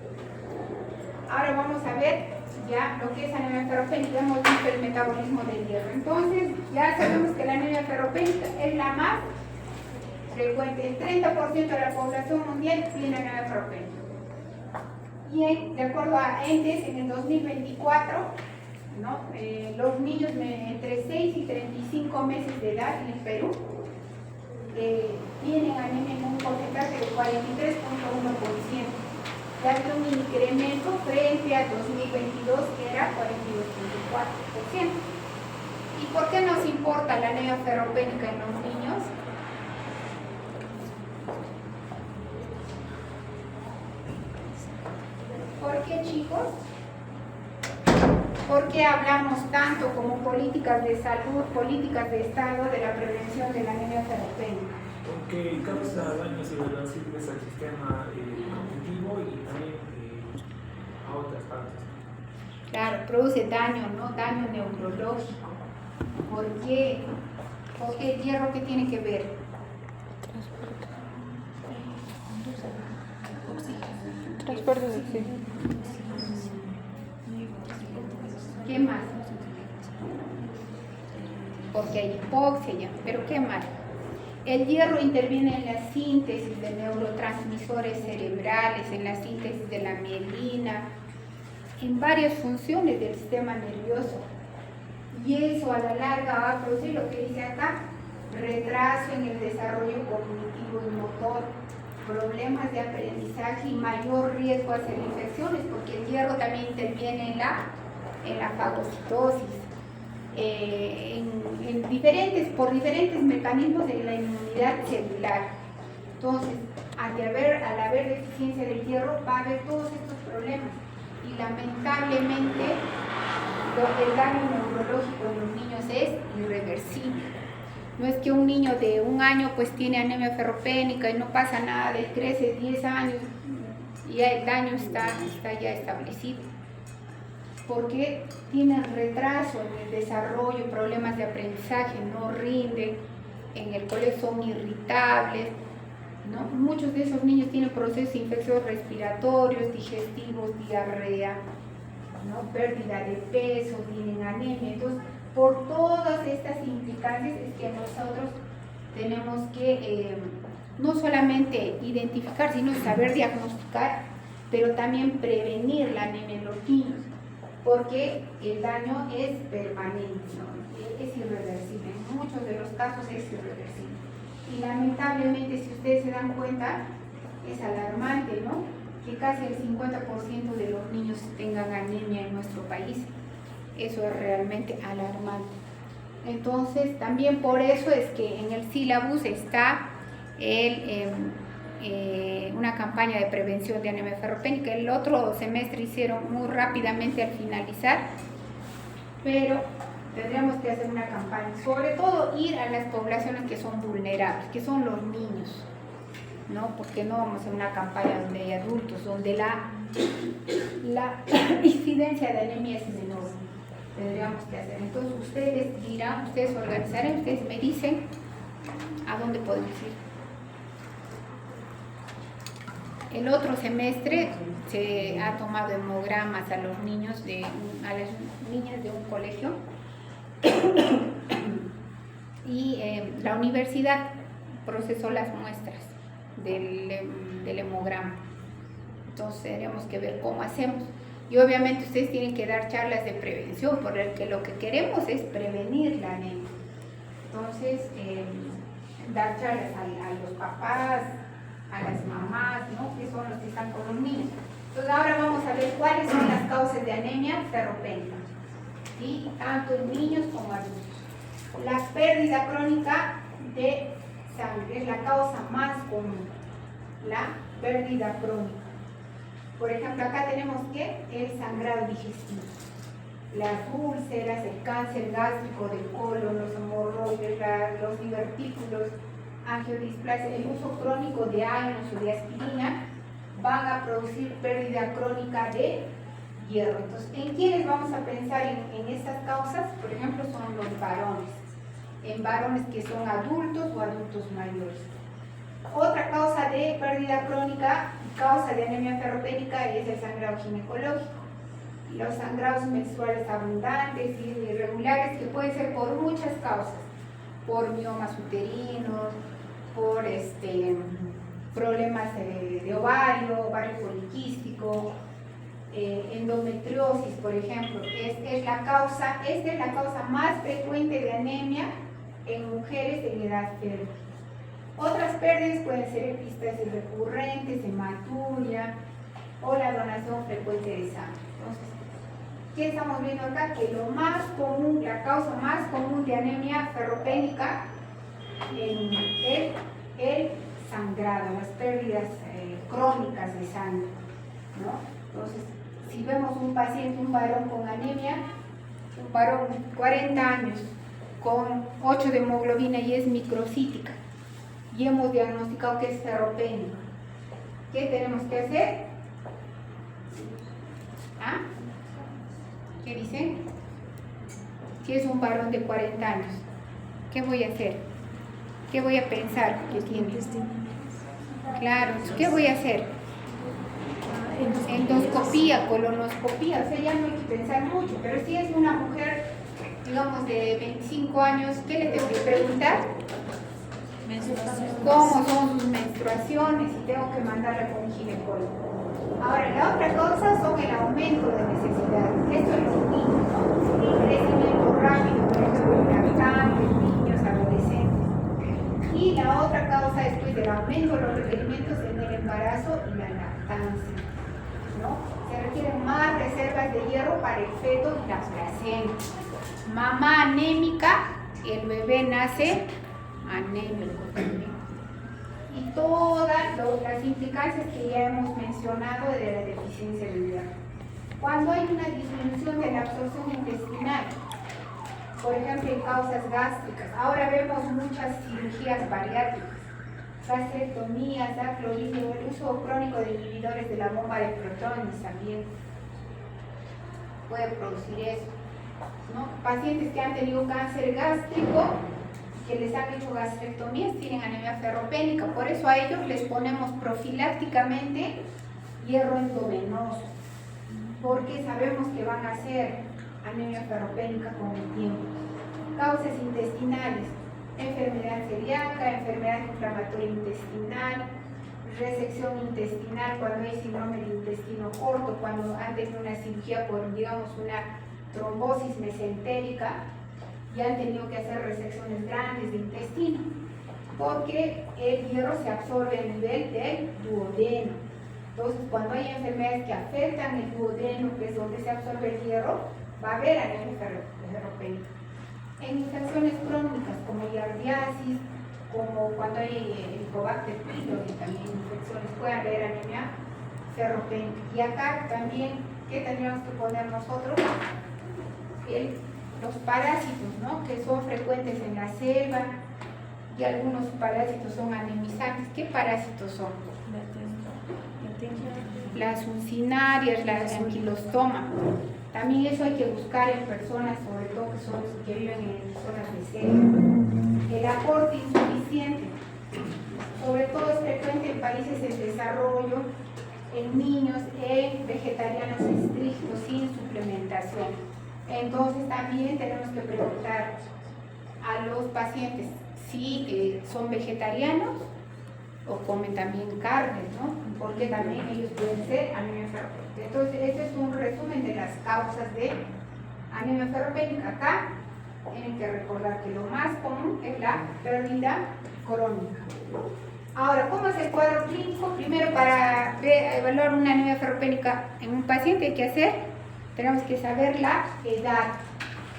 Ahora vamos a ver ya lo que es anemia ferropénica. Hemos visto el metabolismo del hierro. Entonces, ya sabemos que la anemia ferropénica es la más frecuente. El 30% de la población mundial tiene anemia ferropénica. Y de acuerdo a ENDES, en el 2024, ¿no? Los niños entre 6 y 35 meses de edad en el Perú tienen anemia en un porcentaje de 43.1%. Ya que un incremento frente a 2022 que era 42.4%. ¿Y por qué nos importa la anemia ferropénica en los niños? ¿Por qué, chicos? ¿Por qué hablamos tanto como políticas de salud, políticas de Estado de la prevención de la anemia ferropénica? Porque causa daños irreversibles al sistema cognitivo y también a otras partes. Claro, produce daño, ¿no? Daño neurológico. ¿Por qué? Porque el hierro, ¿qué tiene que ver? Transporte de oxígeno. ¿Qué más? Porque hay hipoxia ya, pero ¿qué más? El hierro interviene en la síntesis de neurotransmisores cerebrales, en la síntesis de la mielina, en varias funciones del sistema nervioso. Y eso a la larga va a producir lo que dice acá, retraso en el desarrollo cognitivo y motor, problemas de aprendizaje y mayor riesgo a hacer infecciones, porque el hierro también interviene en la fagocitosis, por diferentes mecanismos de la inmunidad celular. Entonces, al haber deficiencia del hierro, va a haber todos estos problemas. Y lamentablemente, el daño neurológico en los niños es irreversible. No es que un niño de 1 año pues tiene anemia ferropénica y no pasa nada, de 13, 10 años, ya el daño está ya establecido, porque tienen retraso en el desarrollo, problemas de aprendizaje, no rinden, en el colegio son irritables, ¿no? Muchos de esos niños tienen procesos infecciosos respiratorios, digestivos, diarrea, ¿no? Pérdida de peso, tienen anemia. Entonces, por todas estas implicancias es que nosotros tenemos que no solamente identificar, sino saber diagnosticar, pero también prevenir la anemia en los niños, porque el daño es permanente, ¿no? Es irreversible, en muchos de los casos es irreversible. Y lamentablemente, si ustedes se dan cuenta, es alarmante, ¿no? Que casi el 50% de los niños tengan anemia en nuestro país. Eso es realmente alarmante. Entonces, también por eso es que en el sílabus está una campaña de prevención de anemia ferropénica. El otro semestre hicieron muy rápidamente al finalizar, pero tendríamos que hacer una campaña, sobre todo ir a las poblaciones que son vulnerables, que son los niños, ¿no? Porque no vamos a hacer una campaña donde hay adultos, donde la incidencia de anemia es menor. Tendríamos que hacer. Entonces ustedes dirán, ustedes organizarán, ustedes me dicen a dónde podemos ir. El otro semestre se ha tomado hemogramas a los niños a las niñas de un colegio y la universidad procesó las muestras del hemograma. Entonces tenemos que ver cómo hacemos. Y obviamente ustedes tienen que dar charlas de prevención, porque lo que queremos es prevenir la anemia. Entonces, dar charlas a los papás, a las mamás, ¿no? Que son los que están con los niños. Entonces ahora vamos a ver cuáles son las causas de anemia ferropénica, ¿sí? Tanto en niños como adultos. La pérdida crónica de sangre es la causa más común, la pérdida crónica. Por ejemplo, acá tenemos que el sangrado digestivo, las úlceras, el cáncer gástrico del colon, los hemorroides, los divertículos, angiodisplasia, el uso crónico de ions o de aspirina van a producir pérdida crónica de hierro. Entonces, ¿en quiénes vamos a pensar en estas causas? Por ejemplo, son los varones, en varones que son adultos o adultos mayores. Otra causa de pérdida crónica, causa de anemia ferropénica, es el sangrado ginecológico. Los sangrados menstruales abundantes y irregulares, que pueden ser por muchas causas, por miomas uterinos, por problemas de ovario poliquístico, endometriosis, por ejemplo. Esta es la causa más frecuente de anemia en mujeres en edad fértil. Otras pérdidas pueden ser epistasis recurrentes, hematuria o la donación frecuente de sangre. Entonces, ¿qué estamos viendo acá? Que lo más común, la causa más común de anemia ferropénica es el sangrado, las pérdidas crónicas de sangre, ¿no? Entonces, si vemos un paciente, un varón con anemia, un varón de 40 años con 8 de hemoglobina y es microcítica, y hemos diagnosticado que es ferropénico, ¿qué tenemos que hacer? ¿Ah? ¿Qué dicen? Si es un varón de 40 años, ¿qué voy a hacer? ¿Qué voy a pensar que tiene? Claro, ¿qué voy a hacer? Endoscopía, colonoscopía, o sea, ya no hay que pensar mucho, pero si es una mujer, digamos, de 25 años, ¿qué le tengo que preguntar? ¿Cómo son sus menstruaciones? Y tengo que mandarla con un ginecólogo. Ahora, la otra causa son el aumento de necesidad. Esto es los niños, ¿no? El crecimiento rápido, por ejemplo, en lactantes, niños, adolescentes. Y la otra causa es pues, el aumento de los requerimientos en el embarazo y la lactancia, ¿no? Se requieren más reservas de hierro para el feto y la placenta. Mamá anémica, el bebé nace anémico también. Y todas las implicancias que ya hemos mencionado de la deficiencia de hierro. Cuando hay una disminución de la absorción intestinal, por ejemplo en causas gástricas, ahora vemos muchas cirugías bariátricas, gastrectomías, acloridrio, el uso crónico de inhibidores de la bomba de protones también puede producir eso, ¿no? Pacientes que han tenido cáncer gástrico, que les han hecho gastrectomías, tienen anemia ferropénica, por eso a ellos les ponemos profilácticamente hierro endovenoso, porque sabemos que van a hacer anemia ferropénica con el tiempo. Causas intestinales: enfermedad celíaca, enfermedad inflamatoria intestinal, resección intestinal cuando hay síndrome del intestino corto, cuando han tenido una cirugía por, digamos, una trombosis mesentérica y han tenido que hacer resecciones grandes de intestino, porque el hierro se absorbe a nivel del duodeno. Entonces, cuando hay enfermedades que afectan el duodeno, que es donde se absorbe el hierro, va a haber anemia ferropénica. En infecciones crónicas como yardiasis, como cuando hay Helicobacter pylori, también infecciones, puede haber anemia ferropénica. Y acá también, ¿qué tendríamos que poner nosotros? Los parásitos, ¿no? Que son frecuentes en la selva, y algunos parásitos son anemizantes. ¿Qué parásitos son? Las uncinarias, las anquilostoma. También eso hay que buscar en personas, sobre todo que viven en zonas de selva. El aporte insuficiente, sobre todo es frecuente en países en desarrollo, en niños, en vegetarianos estrictos, sin suplementación. Entonces también tenemos que preguntar a los pacientes si son vegetarianos o comen también carnes, ¿no? Porque también ellos pueden ser anemia ferropénica. Entonces, este es un resumen de las causas de anemia ferropénica. Acá tienen que recordar que lo más común es la pérdida crónica. Ahora, ¿cómo es el cuadro clínico? Primero, para evaluar una anemia ferropénica en un paciente, tenemos que saber la edad.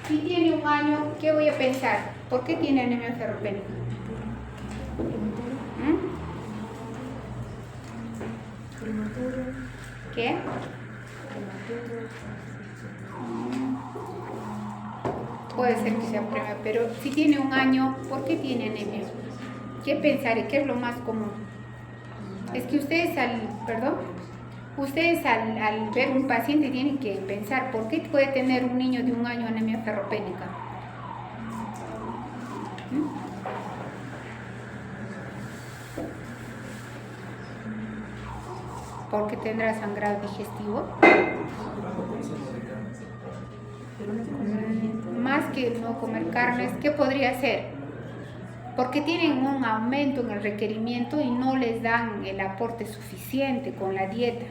Si tiene 1 año, ¿qué voy a pensar? ¿Por qué tiene anemia ferropénica? ¿Qué? Puede ser que sea previa, pero si tiene 1 año, ¿por qué tiene anemia? ¿Qué pensaré? ¿Qué es lo más común? Es que ustedes al ver un paciente tienen que pensar, ¿por qué puede tener un niño de 1 año anemia ferropénica? ¿Porque tendrá sangrado digestivo? Más que no comer carnes, ¿qué podría ser? Porque tienen un aumento en el requerimiento y no les dan el aporte suficiente con la dieta.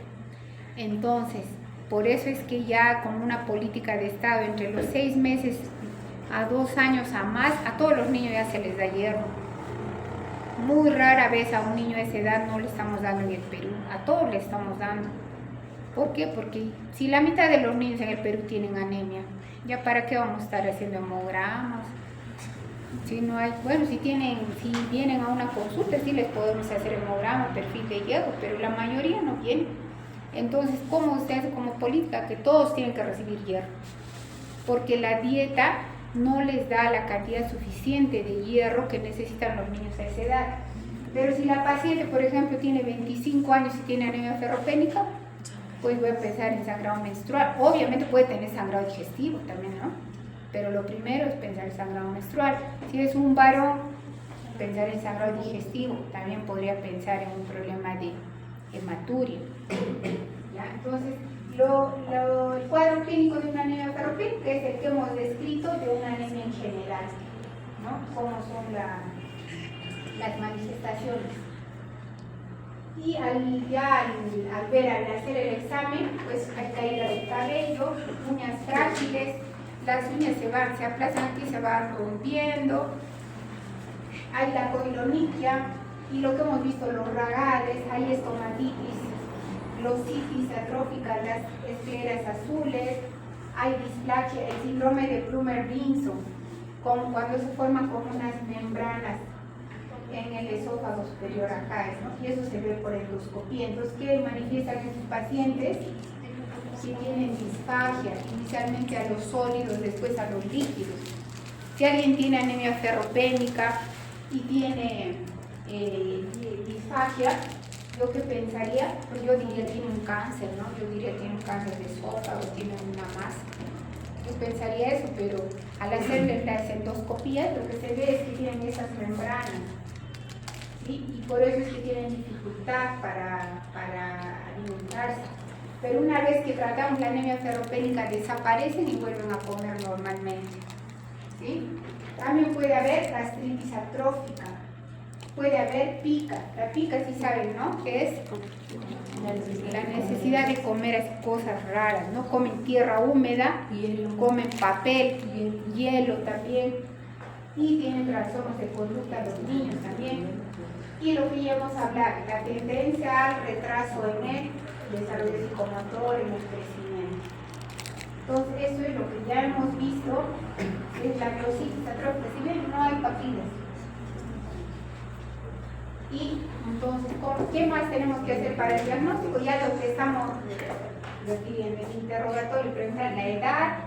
Entonces, por eso es que ya con una política de Estado entre los 6 meses a 2 años a más, a todos los niños ya se les da hierro. Muy rara vez a un niño de esa edad no le estamos dando en el Perú, a todos le estamos dando. ¿Por qué? Porque si la mitad de los niños en el Perú tienen anemia, ¿ya para qué vamos a estar haciendo hemogramas? Si no hay, bueno, si vienen a una consulta, sí les podemos hacer hemograma, perfil de hierro, pero la mayoría no viene. Entonces, ¿cómo usted hace como política? Que todos tienen que recibir hierro, porque la dieta no les da la cantidad suficiente de hierro que necesitan los niños a esa edad. Pero si la paciente, por ejemplo, tiene 25 años y tiene anemia ferropénica, pues voy a pensar en sangrado menstrual. Obviamente puede tener sangrado digestivo también, ¿no? Pero lo primero es pensar en sangrado menstrual. Si es un varón, pensar en sangrado digestivo. También podría pensar en un problema de hematuria. ¿Ya? Entonces, el cuadro clínico de una anemia ferropénica es el que hemos descrito de una anemia en general, ¿no? Cómo son las manifestaciones. Y al hacer el examen, pues hay caída del cabello, uñas frágiles, las uñas se aplazan aquí, se van rompiendo, hay la coiloniquia y lo que hemos visto, los ragales, hay estomatitis, glositis atrófica, las escleras azules, hay displasia, el síndrome de Plummer-Vinson, cuando se forman como unas membranas en el esófago superior acá, ¿no? Y eso se ve por endoscopía. Entonces, ¿qué manifiestan estos pacientes? Si tienen disfagia, inicialmente a los sólidos, después a los líquidos. Si alguien tiene anemia ferropénica y tiene hemorragia, yo que pensaría, pues yo diría tiene un cáncer, ¿no? Yo diría tiene un cáncer de esófago, tiene una masa. Yo pensaría eso, pero al hacerle las endoscopías lo que se ve es que tienen esas membranas, ¿sí? Y por eso es que tienen dificultad para alimentarse. Pero una vez que tratamos la anemia ferropénica desaparecen y vuelven a comer normalmente, ¿sí? También puede haber gastritis atrófica, puede haber pica. La pica sí saben, ¿no? Que es la necesidad de comer cosas raras, ¿no? Comen tierra húmeda, comen papel, hielo también, y tienen trastornos de conducta los niños también. Y lo que ya hemos hablado, la tendencia al retraso en el desarrollo psicomotor, en el crecimiento. Entonces, eso es lo que ya hemos visto, es la glositis atrófica. Si ven, no hay papilas. Y entonces, ¿qué más tenemos que hacer para el diagnóstico? Ya lo que estamos refiriendo en el interrogatorio, preguntar la edad,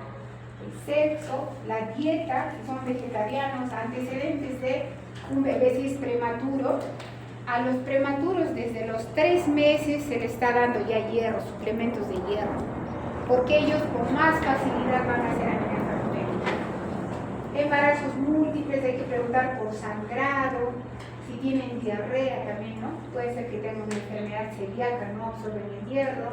el sexo, la dieta, si son vegetarianos, antecedentes de un bebé si es prematuro. A los prematuros desde los 3 meses se les está dando ya hierro, suplementos de hierro, porque ellos con más facilidad van a ser anemia ferropénica. Embarazos múltiples, hay que preguntar por sangrado, si tienen diarrea también, ¿no? Puede ser que tengan una enfermedad celíaca, no absorben el hierro.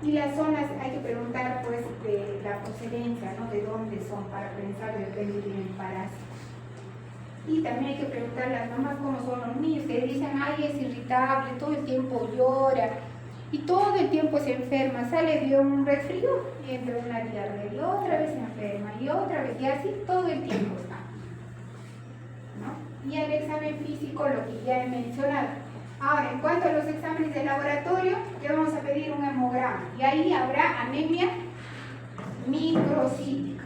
Y las zonas, hay que preguntar pues de la procedencia, ¿no? De dónde son, para pensar depende de un parásito. Y también hay que preguntar a las mamás cómo son los niños, que dicen, ay, es irritable, todo el tiempo llora, y todo el tiempo se enferma, sale de un resfrío y entra una diarrea, y otra vez se enferma, y otra vez, y así todo el tiempo está, ¿no? Y al examen físico, lo que ya he mencionado. Ahora, en cuanto a los exámenes de laboratorio, le vamos a pedir un hemograma, y ahí habrá anemia microcítica,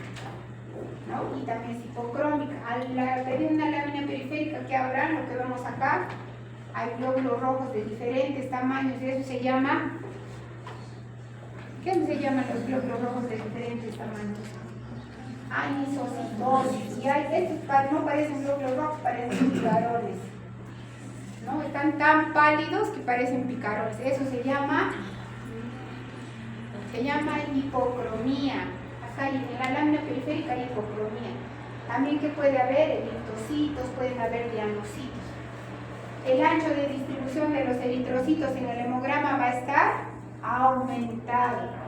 ¿no? Y también hipocrómica. Al pedir una lámina periférica, ¿qué habrá? Lo que vemos acá, hay glóbulos rojos de diferentes tamaños, y eso se llama, ¿qué se llaman los glóbulos rojos de diferentes tamaños? Anisocitosis. Y estos no parecen glóbulos rojos, parecen picarones, ¿no? Están tan pálidos que parecen picarones. Eso se llama hipocromía. Acá en la lámina periférica hay hipocromía. También que puede haber eritrocitos, pueden haber dianocitos. El ancho de distribución de los eritrocitos en el hemograma va a estar aumentado.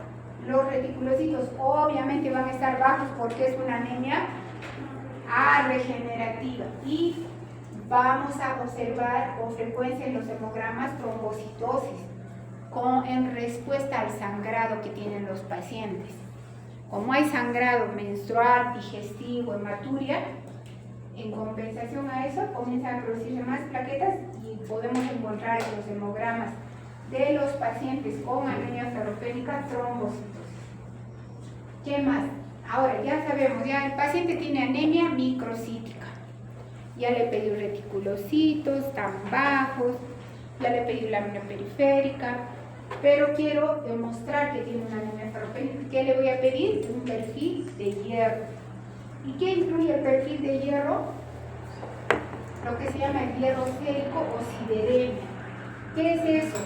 Los reticulocitos obviamente van a estar bajos porque es una anemia regenerativa. Y vamos a observar con frecuencia en los hemogramas trombocitosis en respuesta al sangrado que tienen los pacientes. Como hay sangrado menstrual, digestivo, hematuria, en compensación a eso comienzan a producirse más plaquetas y podemos encontrar en los hemogramas de los pacientes con anemia ferropénica trombocitosis. ¿Qué más? Ahora ya sabemos, ya el paciente tiene anemia microcítica. Ya le pedí reticulocitos, están bajos, ya le pedí lámina periférica, pero quiero demostrar que tiene una anemia ferropénica. ¿Qué le voy a pedir? Un perfil de hierro. ¿Y qué incluye el perfil de hierro? Lo que se llama el hierro sérico o sideremia. ¿Qué es eso?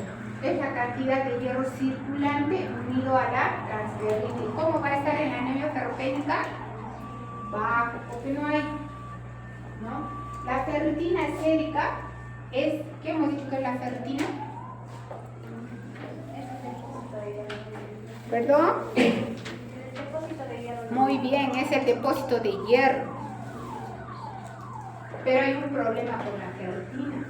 Es la cantidad de hierro circulante unido a la transferrina. ¿Y cómo va a estar en la anemia ferropénica? Bajo, porque no hay, ¿no? La ferritina sérica es, ¿qué hemos dicho que es la ferritina? ¿Perdón? Muy bien, es el depósito de hierro. Pero hay un problema con la ferritina.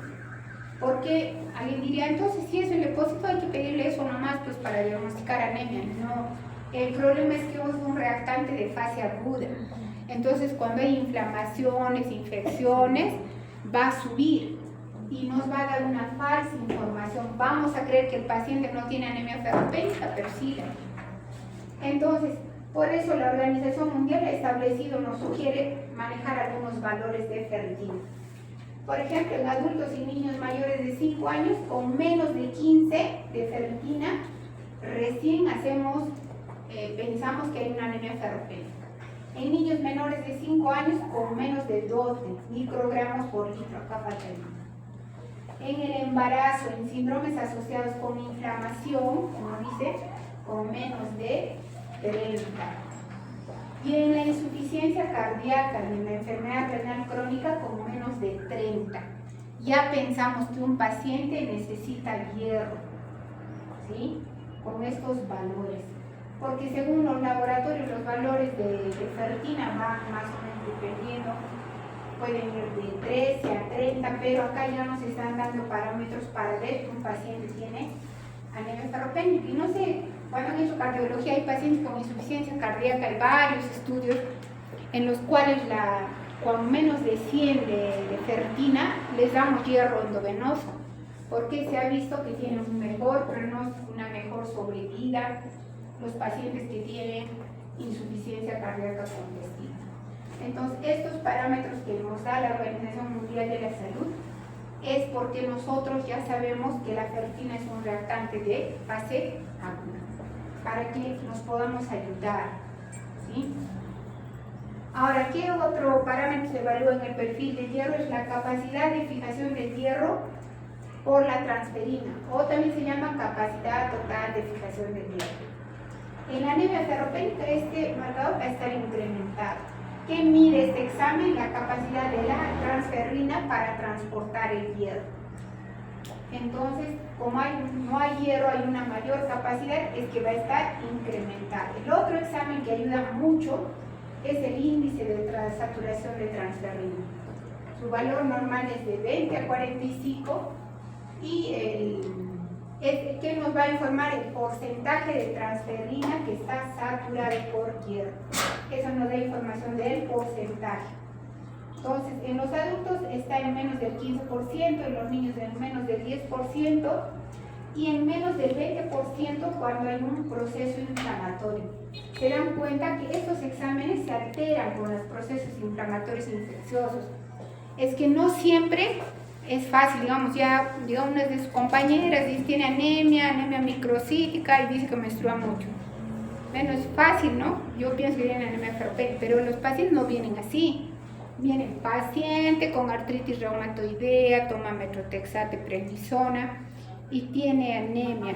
Porque alguien diría, entonces si es el depósito hay que pedirle eso nomás pues para diagnosticar anemia. No, el problema es que es un reactante de fase aguda. Entonces cuando hay inflamaciones, infecciones, va a subir y nos va a dar una falsa información. Vamos a creer que el paciente no tiene anemia ferropénica, pero sí la tiene. Entonces, por eso la Organización Mundial ha establecido, nos sugiere manejar algunos valores de ferritina. Por ejemplo, en adultos y niños mayores de 5 años con menos de 15 de ferritina, recién pensamos que hay una anemia ferropénica. En niños menores de 5 años con menos de 12 microgramos por litro, acá falta el número. En el embarazo, en síndromes asociados con inflamación, como dice, con menos de 30. Y en la insuficiencia cardíaca y en la enfermedad renal crónica, con menos de 30. Ya pensamos que un paciente necesita hierro, ¿sí? Con estos valores. Porque según los laboratorios, los valores de ferritina van más o menos dependiendo, pueden ir de 13 a 30, pero acá ya nos están dando parámetros para ver que un paciente tiene anemia ferropénica. Y no sé, cuando han hecho cardiología hay pacientes con insuficiencia cardíaca, hay varios estudios en los cuales con menos de 100 de ferritina les damos hierro endovenoso, porque se ha visto que tienen un mejor pronóstico, una mejor sobrevida los pacientes que tienen insuficiencia cardíaca congestiva. Entonces, estos parámetros que nos da la Organización Mundial de la Salud es porque nosotros ya sabemos que la ferritina es un reactante de fase aguda, para que nos podamos ayudar, ¿sí? Ahora, ¿qué otro parámetro se evalúa en el perfil de hierro? Es la capacidad de fijación del hierro por la transferina, o también se llama capacidad total de fijación del hierro. En la anemia ferropénica este marcador va a estar incrementado. ¿Qué mide este examen? La capacidad de la transferrina para transportar el hierro. Entonces, como no hay hierro, hay una mayor capacidad, es que va a estar incrementada. El otro examen que ayuda mucho es el índice de saturación de transferrina. Su valor normal es de 20 a 45 y que nos va a informar el porcentaje de transferrina que está saturado por hierro. Eso nos da información del porcentaje. Entonces, en los adultos está en menos del 15%, en los niños en menos del 10% y en menos del 20% cuando hay un proceso inflamatorio. Se dan cuenta que estos exámenes se alteran con los procesos inflamatorios infecciosos. Es que no siempre es fácil, digamos, una de sus compañeras dice tiene anemia microcítica y dice que menstrua mucho. Bueno, es fácil, ¿no? Yo pienso que tiene anemia ferropénica, pero los pacientes no vienen así. Viene paciente con artritis reumatoidea, toma metrotexate, prednisona y tiene anemia.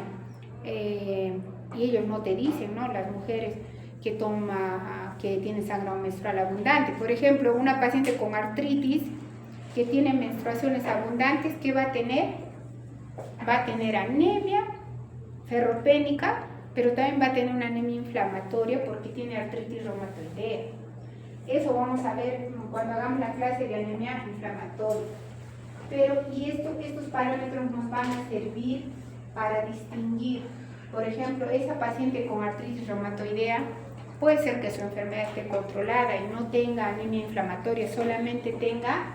Y ellos no te dicen, ¿no? Las mujeres que tienen sangrado menstrual abundante. Por ejemplo, una paciente con artritis que tiene menstruaciones abundantes, ¿qué va a tener? Va a tener anemia ferropénica, pero también va a tener una anemia inflamatoria porque tiene artritis reumatoidea. Eso vamos a ver cuando hagamos la clase de anemia inflamatoria. Estos parámetros nos van a servir para distinguir, por ejemplo, esa paciente con artritis reumatoidea, puede ser que su enfermedad esté controlada y no tenga anemia inflamatoria, solamente tenga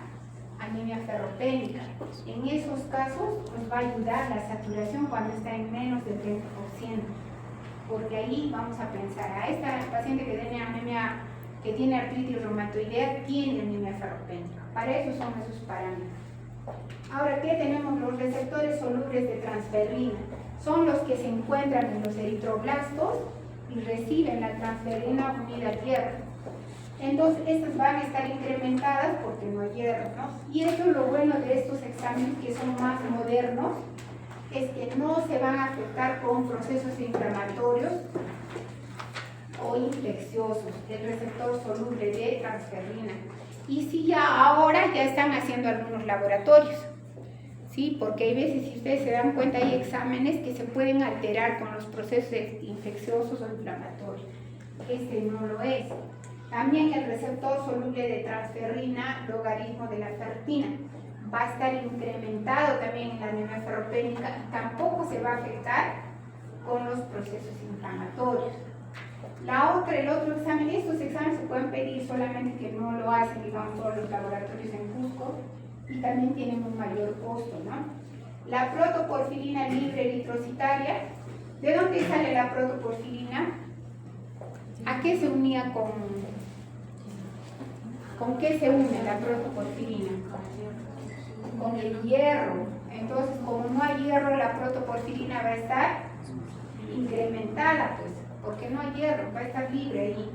anemia ferropénica. En esos casos nos va a ayudar la saturación cuando está en menos del 30%, porque ahí vamos a pensar, a esta paciente que tiene artritis reumatoidea tiene anemia ferropénica. Para eso son esos parámetros. Ahora, ¿qué tenemos? Los receptores solubles de transferrina. Son los que se encuentran en los eritroblastos y reciben la transferrina unida al hierro. Entonces, estas van a estar incrementadas porque no hay hierro, ¿no? Y esto es lo bueno de estos exámenes que son más modernos, es que no se van a afectar con procesos inflamatorios o infecciosos, el receptor soluble de transferrina. Y sí, ahora ya están haciendo algunos laboratorios, ¿sí? Porque hay veces, si ustedes se dan cuenta, hay exámenes que se pueden alterar con los procesos infecciosos o inflamatorios. Este no lo es. También el receptor soluble de transferrina, logaritmo de la ferritina, va a estar incrementado también en la anemia ferropénica y tampoco se va a afectar con los procesos inflamatorios. El otro examen, estos exámenes se pueden pedir, solamente que no lo hacen, digamos, todos los laboratorios en Cusco y también tienen un mayor costo, ¿no? La protoporfirina libre eritrocitaria, ¿de dónde sale la protoporfirina? ¿A qué se unía ¿Con qué se une la protoporfirina? Con el hierro. Entonces, como no hay hierro, la protoporfirina va a estar incrementada, pues, porque no hay hierro, va a estar libre ahí.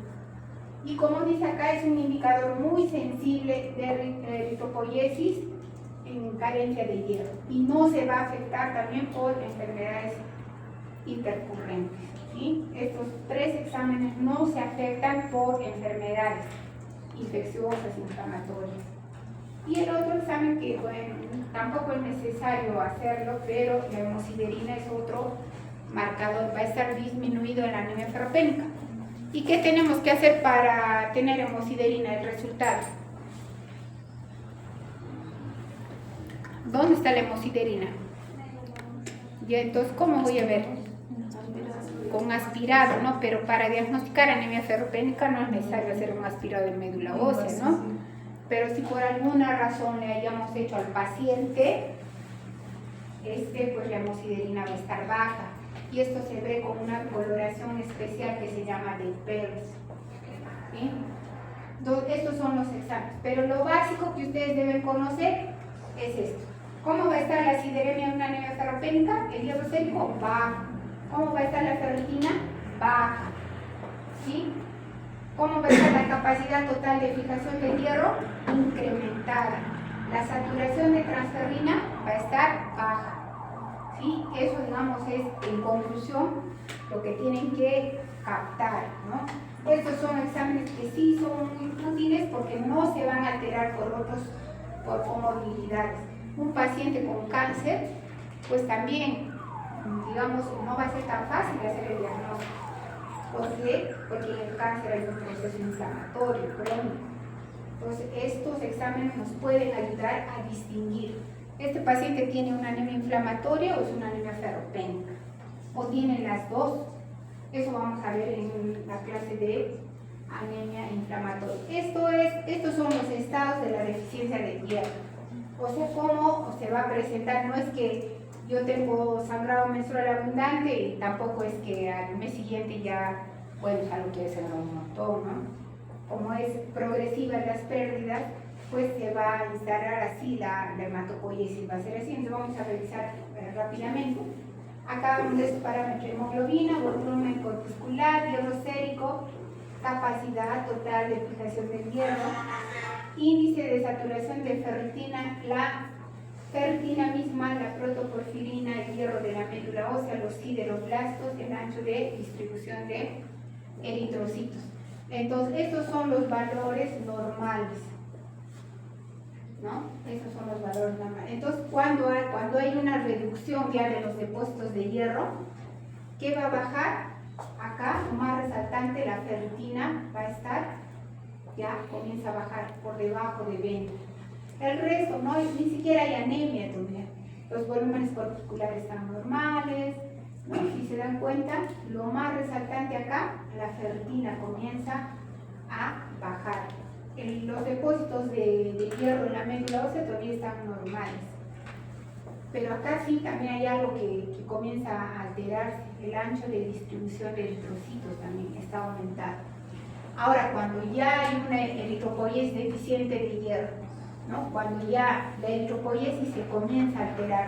Y como dice acá, es un indicador muy sensible de eritropoiesis en carencia de hierro y no se va a afectar también por enfermedades intercurrentes. ¿Sí? Estos 3 exámenes no se afectan por enfermedades infecciosas, inflamatorias. Y el otro examen que, bueno, tampoco es necesario hacerlo, pero la hemosiderina es otro marcador, va a estar disminuido en la anemia ferropénica. ¿Y qué tenemos que hacer para tener hemosiderina? El resultado. ¿Dónde está la hemosiderina? Ya, entonces, ¿cómo voy a ver? Con aspirado, ¿no? Pero para diagnosticar anemia ferropénica no es necesario hacer un aspirado de médula ósea, ¿no? Pero si por alguna razón le hayamos hecho al paciente, pues la hemosiderina va a estar baja. Y esto se ve con una coloración especial que se llama de Peirce. ¿Sí? Entonces, estos son los exámenes. Pero lo básico que ustedes deben conocer es esto. ¿Cómo va a estar la acideremia en una anemia ferropénica? El hierro sérico bajo. ¿Cómo va a estar la ferritina? Baja. ¿Sí? ¿Cómo va a estar la capacidad total de fijación del hierro? Incrementada. La saturación de transferrina va a estar baja. ¿Sí? Eso, digamos, es en conclusión lo que tienen que captar, ¿no? Estos son exámenes que sí son muy útiles porque no se van a alterar por comorbilidades. Un paciente con cáncer, pues también, digamos, no va a ser tan fácil hacer el diagnóstico. ¿Por qué? Porque en el cáncer hay un proceso inflamatorio crónico. Entonces, estos exámenes nos pueden ayudar a distinguir. ¿Este paciente tiene una anemia inflamatoria o es una anemia ferropénica? ¿O tienen las dos? Eso vamos a ver en la clase de anemia inflamatoria. Estos son los estados de la deficiencia de hierro. O sea, cómo se va a presentar. No es que yo tengo sangrado menstrual abundante y tampoco es que al mes siguiente ya, bueno, ya lo quiere sangrar un montón, ¿no? Como es progresiva las pérdidas, pues se va a instalar así la hematopoiesis, va a ser así. Entonces vamos a revisar rápidamente. Acá vamos a estos parámetros: hemoglobina, volumen corpuscular, hierro sérico, capacidad total de fijación del hierro, índice de saturación de ferritina, la ferritina misma, la protoporfirina, el hierro de la médula ósea, los sideroblastos, el ancho de distribución de eritrocitos. Entonces, estos son los valores normales, ¿no? Estos son los valores normales. Entonces, cuando hay una reducción ya de los depósitos de hierro, ¿qué va a bajar? Acá, más resaltante, la ferritina va a estar, ya comienza a bajar por debajo de 20. El resto, no, ni siquiera hay anemia todavía. Los volúmenes corpusculares están normales, ¿no? Si se dan cuenta, lo más resaltante acá, la ferritina comienza a bajar. Los depósitos de hierro en la médula ósea todavía están normales. Pero acá sí también hay algo que comienza a alterarse. El ancho de distribución de eritrocitos también está aumentado. Ahora, cuando ya hay una eritropoiesis deficiente de hierro, ¿no? Cuando ya la eritropoiesis se comienza a alterar,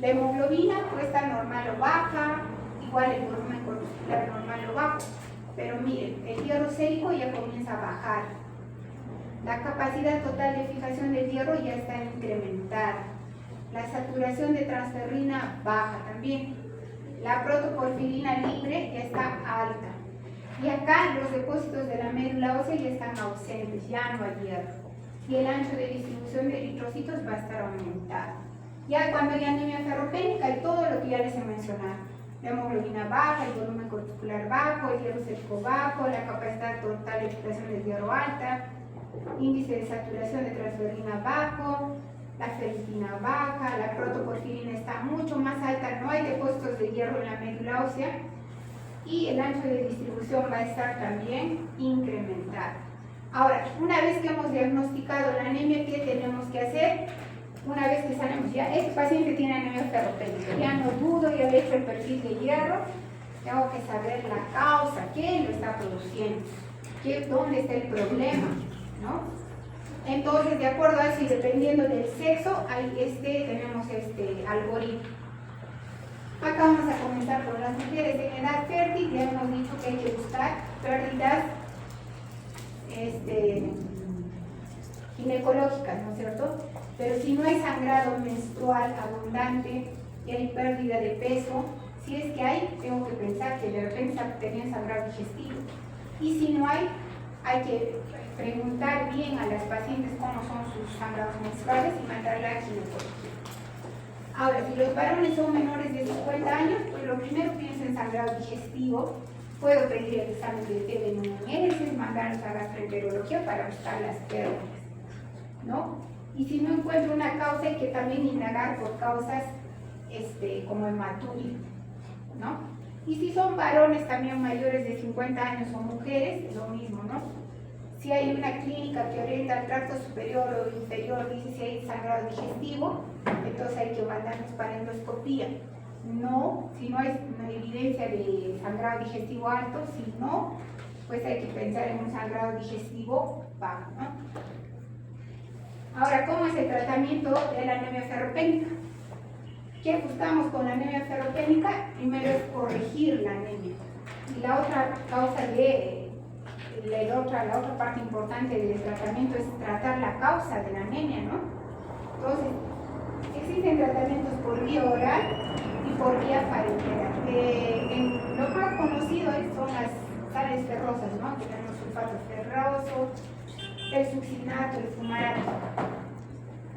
la hemoglobina puede estar normal o baja, igual el volumen corpuscular normal o bajo, pero miren, el hierro sérico ya comienza a bajar. La capacidad total de fijación del hierro ya está incrementada. La saturación de transferrina baja también. La protoporfirina libre ya está alta. Y acá los depósitos de la médula ósea ya están ausentes, ya no hay hierro. Y el ancho de distribución de eritrocitos va a estar aumentado. Ya cuando hay anemia ferropénica y todo lo que ya les he mencionado. La hemoglobina baja, el volumen corpuscular bajo, el hierro sérico bajo, la capacidad total de fijación del hierro alta, índice de saturación de transferrina bajo, la ferritina baja, la protoporfirina está mucho más alta, no hay depósitos de hierro en la médula ósea y el ancho de distribución va a estar también incrementado. Ahora, una vez que hemos diagnosticado la anemia, ¿qué tenemos que hacer? Una vez que sabemos ya, este paciente tiene anemia ferropénica, ya no dudo, ya he hecho el perfil de hierro, tengo que saber la causa, qué lo está produciendo, dónde está el problema, ¿no? Entonces, de acuerdo a eso y dependiendo del sexo, tenemos este algoritmo. Acá vamos a comenzar con las mujeres en edad fértil. Ya hemos dicho que hay que buscar pérdidas ginecológicas, ¿no es cierto? Pero si no hay sangrado menstrual abundante y hay pérdida de peso, si es que hay, tengo que pensar que de repente tenían sangrado digestivo. Y si no hay que preguntar bien a las pacientes cómo son sus sangrados menstruales y mandarla a ginecología. Ahora, si los varones son menores de 50 años, pues lo primero pienso en sangrado digestivo. Puedo pedir el examen de TB9, mandarlos a gastroenterología para buscar las pérdidas, ¿no? Y si no encuentro una causa, hay que también indagar por causas como hematuria, ¿no? Y si son varones también mayores de 50 años o mujeres, es lo mismo, ¿no? Si hay una clínica que orienta al tracto superior o inferior, dice si hay sangrado digestivo, entonces hay que mandarnos para endoscopía. No, si no hay una evidencia de sangrado digestivo alto, si no, pues hay que pensar en un sangrado digestivo bajo, ¿no? Ahora, ¿cómo es el tratamiento de la anemia ferropénica? ¿Qué buscamos con la anemia ferropénica? Primero es corregir la anemia. Y la otra causa la otra parte importante del tratamiento es tratar la causa de la anemia, ¿no? Entonces, existen tratamientos por vía oral y por vía faringea. Lo más conocido son las sales ferrosas, ¿no? Tenemos sulfato ferroso, el succinato, el fumarato.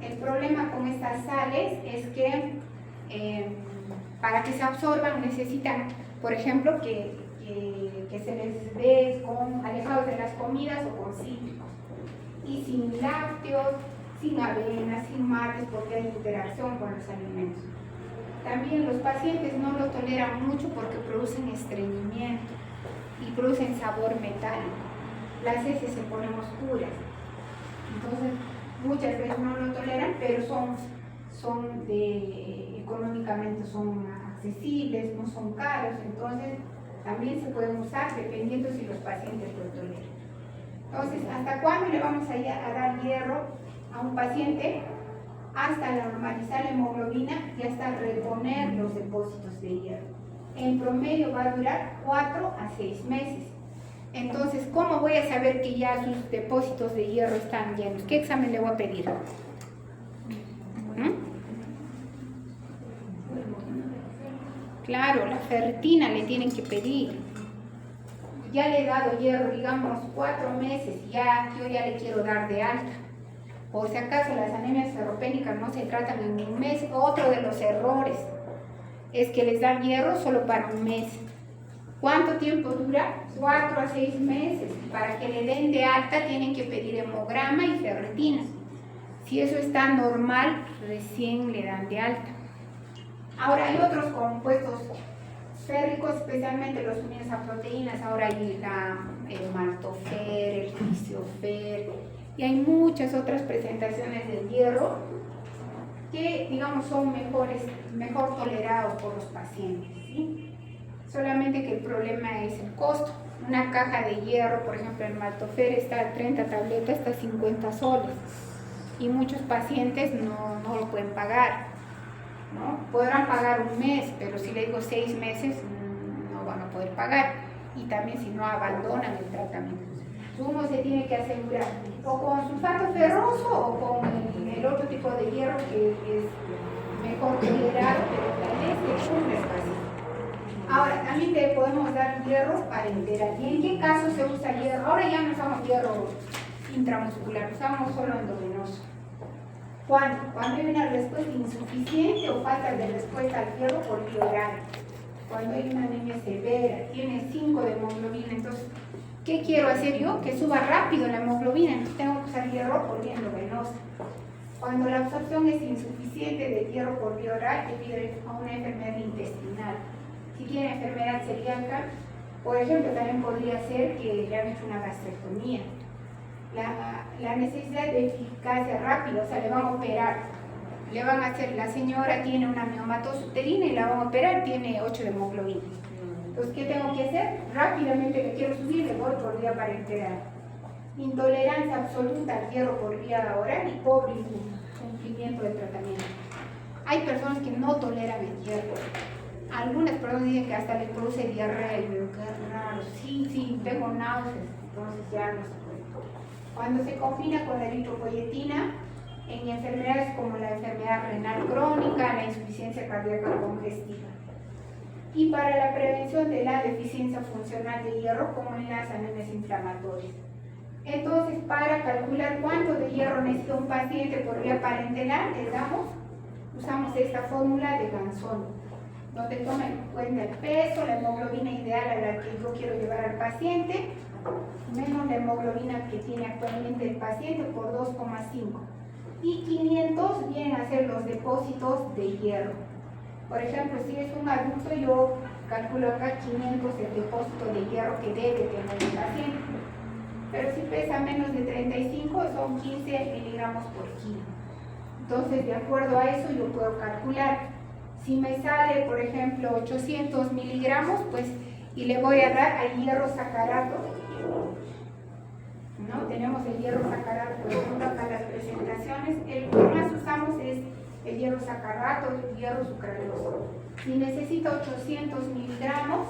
El problema con estas sales es que para que se absorban necesitan, por ejemplo, que se les dé alejados de las comidas o con cítricos. Y sin lácteos, sin avena, sin mates, porque hay interacción con los alimentos. También los pacientes no lo toleran mucho porque producen estreñimiento y producen sabor metálico. Las heces se ponen oscuras. Entonces, muchas veces no lo toleran, pero económicamente son accesibles, no son caros, entonces también se pueden usar dependiendo si los pacientes lo toleran. Entonces, ¿hasta cuándo le vamos a dar hierro a un paciente? Hasta normalizar la hemoglobina y hasta reponer los depósitos de hierro. En promedio va a durar 4 a 6 meses. Entonces, ¿cómo voy a saber que ya sus depósitos de hierro están llenos? ¿Qué examen le voy a pedir? Claro, la ferritina le tienen que pedir. Ya le he dado hierro, digamos, 4 meses, yo ya le quiero dar de alta. Por si acaso las anemias ferropénicas no se tratan en un mes. Otro de los errores es que les dan hierro solo para un mes. ¿Cuánto tiempo dura? 4 a 6 meses. Para que le den de alta tienen que pedir hemograma y ferritina. Si eso está normal, recién le dan de alta. Ahora hay otros compuestos férricos, especialmente los unidos a proteínas. Ahora hay el maltofer, el fisiofer, y hay muchas otras presentaciones del hierro que, digamos, son mejor tolerados por los pacientes, ¿sí? Solamente que el problema es el costo. Una caja de hierro, por ejemplo, el maltofer está a 30 tabletas, está a 50 soles. Y muchos pacientes no lo pueden pagar, ¿no? Podrán pagar un mes, pero si le digo 6 meses, no van a poder pagar. Y también si no abandonan el tratamiento. Uno se tiene que asegurar o con sulfato ferroso o con el otro tipo de hierro que es mejor tolerado, pero tal vez es un espacio. Ahora, también le podemos dar hierro parenteral. ¿Y en qué caso se usa hierro? Ahora ya no usamos hierro intramuscular, usamos solo endovenoso. ¿Cuándo? Cuando hay una respuesta insuficiente o falta de respuesta al hierro por vía oral. Cuando hay una anemia severa, tiene 5 de hemoglobina, entonces, ¿qué quiero hacer yo? Que suba rápido la hemoglobina, entonces tengo que usar hierro por vía endovenosa. Cuando la absorción es insuficiente de hierro por vía oral, debido a una enfermedad intestinal. Si tiene enfermedad celíaca, por ejemplo, también podría ser que le han hecho una gastrectomía. La necesidad de eficacia rápida, o sea, le van a operar. Le van a hacer, la señora tiene una miomatosis uterina y la van a operar, tiene 8 de hemoglobina. Entonces, ¿qué tengo que hacer? Rápidamente le quiero subir, le voy por vía parenteral. Intolerancia absoluta al hierro por vía oral y pobre cumplimiento del tratamiento. Hay personas que no toleran el hierro. Algunas personas dicen que hasta les produce diarrea y digo, qué raro. Sí, tengo náuseas, entonces ya no se puede. Cuando se combina con la eritropoyetina, en enfermedades como la enfermedad renal crónica, la insuficiencia cardíaca congestiva. Y para la prevención de la deficiencia funcional de hierro, como en las anemias inflamatorias. Entonces, para calcular cuánto de hierro necesita un paciente por vía parenteral, usamos esta fórmula de Ganzoni, donde toma en cuenta el peso, la hemoglobina ideal a la que yo quiero llevar al paciente, menos la hemoglobina que tiene actualmente el paciente por 2,5. Y 500 vienen a ser los depósitos de hierro. Por ejemplo, si es un adulto, yo calculo acá 500 el depósito de hierro que debe tener el paciente. Pero si pesa menos de 35, son 15 miligramos por kilo. Entonces, de acuerdo a eso, yo puedo calcular. Si me sale, por ejemplo, 800 miligramos, pues, y le voy a dar al hierro sacarato, ¿no? Tenemos el hierro sacarato, por ejemplo, acá las presentaciones. El que más usamos es el hierro sacarato, el hierro sucraloso. Si necesita 800 miligramos,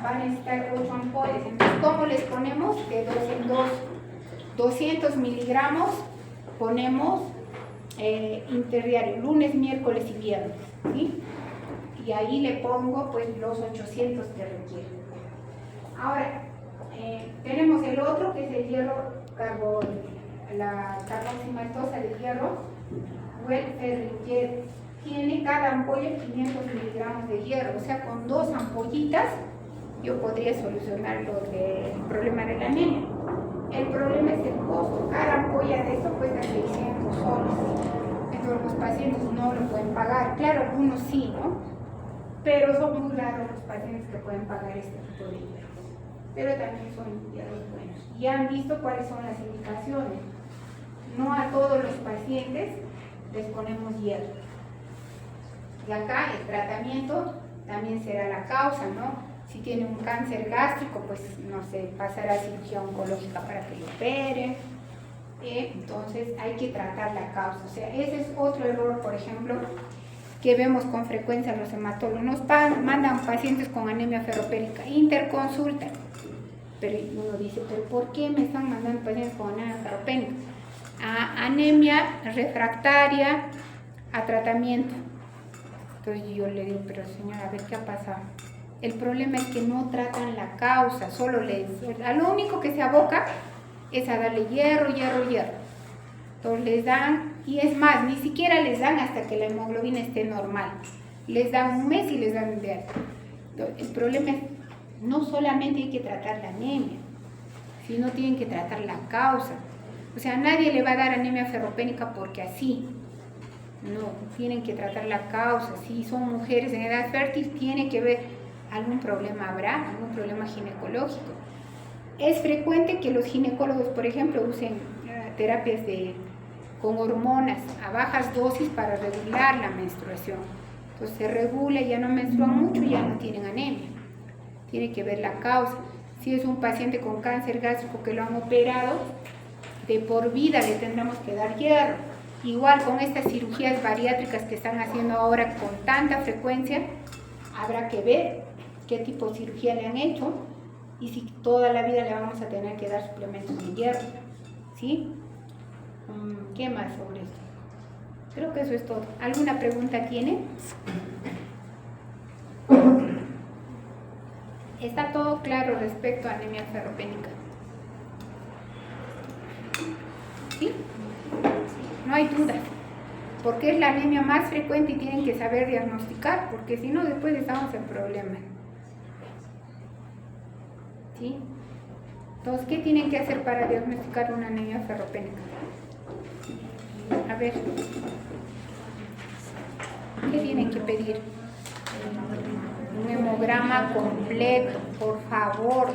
van a necesitar 8 ampollas. Entonces, ¿cómo les ponemos? De 2 en 2. 200 miligramos ponemos interdiario, lunes, miércoles y viernes, ¿sí? Y ahí le pongo pues los 800 que requiere. Ahora, tenemos el otro que es el hierro la carboximaltosa de hierro o el ferrihierro. Tiene cada ampolla 500 miligramos de hierro, o sea, con 2 ampollitas yo podría solucionar el problema de la anemia. El problema es el costo. Cada ampolla de eso cuesta 600 soles. Entonces los pacientes no lo pueden pagar. Claro, algunos sí, ¿no? Pero son muy raros los pacientes que pueden pagar este tipo de hierros. Pero también son hierros buenos. Y han visto cuáles son las indicaciones. No a todos los pacientes les ponemos hierro. Y acá el tratamiento también será la causa, ¿no? Si tiene un cáncer gástrico, pues no sé, pasará a cirugía oncológica para que lo opere. Entonces hay que tratar la causa. O sea, ese es otro error, por ejemplo, que vemos con frecuencia en los hematólogos. Nos mandan pacientes con anemia ferropénica, interconsulta. Pero uno dice, ¿pero por qué me están mandando pacientes con anemia ferropénica? A anemia refractaria a tratamiento. Entonces yo le digo, pero señora, a ver qué ha pasado. El problema es que no tratan la causa, a lo único que se aboca es a darle hierro. Entonces les dan, y es más, ni siquiera les dan hasta que la hemoglobina esté normal. Les dan un mes y les dan de alta. El problema es, no solamente hay que tratar la anemia, sino tienen que tratar la causa. O sea, nadie le va a dar anemia ferropénica porque así. No, tienen que tratar la causa. Si son mujeres en edad fértil, tiene que ver algún problema habrá, algún problema ginecológico. Es frecuente que los ginecólogos, por ejemplo, usen terapias con hormonas a bajas dosis para regular la menstruación. Entonces se regula, ya no menstruan mucho y ya no tienen anemia. Tiene que ver la causa. Si es un paciente con cáncer gástrico que lo han operado, de por vida le tendremos que dar hierro. Igual con estas cirugías bariátricas que están haciendo ahora con tanta frecuencia, habrá que ver qué tipo de cirugía le han hecho y si toda la vida le vamos a tener que dar suplementos de hierro, ¿sí? ¿Qué más sobre esto? Creo que eso es todo. ¿Alguna pregunta tiene? ¿Está todo claro respecto a anemia ferropénica? ¿Sí? No hay dudas, porque es la anemia más frecuente y tienen que saber diagnosticar, porque si no después estamos en problemas. ¿Sí? Entonces, ¿qué tienen que hacer para diagnosticar una anemia ferropénica? A ver, ¿qué tienen que pedir? Un hemograma completo, por favor.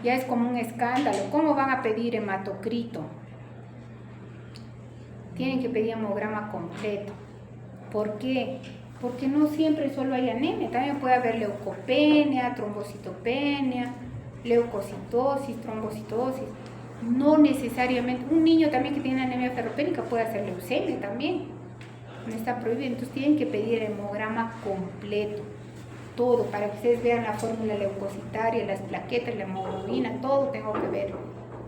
Ya es como un escándalo. ¿Cómo van a pedir hematocrito? Tienen que pedir hemograma completo. ¿Por qué? Porque no siempre solo hay anemia, también puede haber leucopenia, trombocitopenia, leucocitosis, trombocitosis. No necesariamente, un niño también que tiene anemia ferropénica puede hacer leucemia también, no está prohibido. Entonces tienen que pedir hemograma completo, todo, para que ustedes vean la fórmula leucocitaria, las plaquetas, la hemoglobina, todo tengo que ver.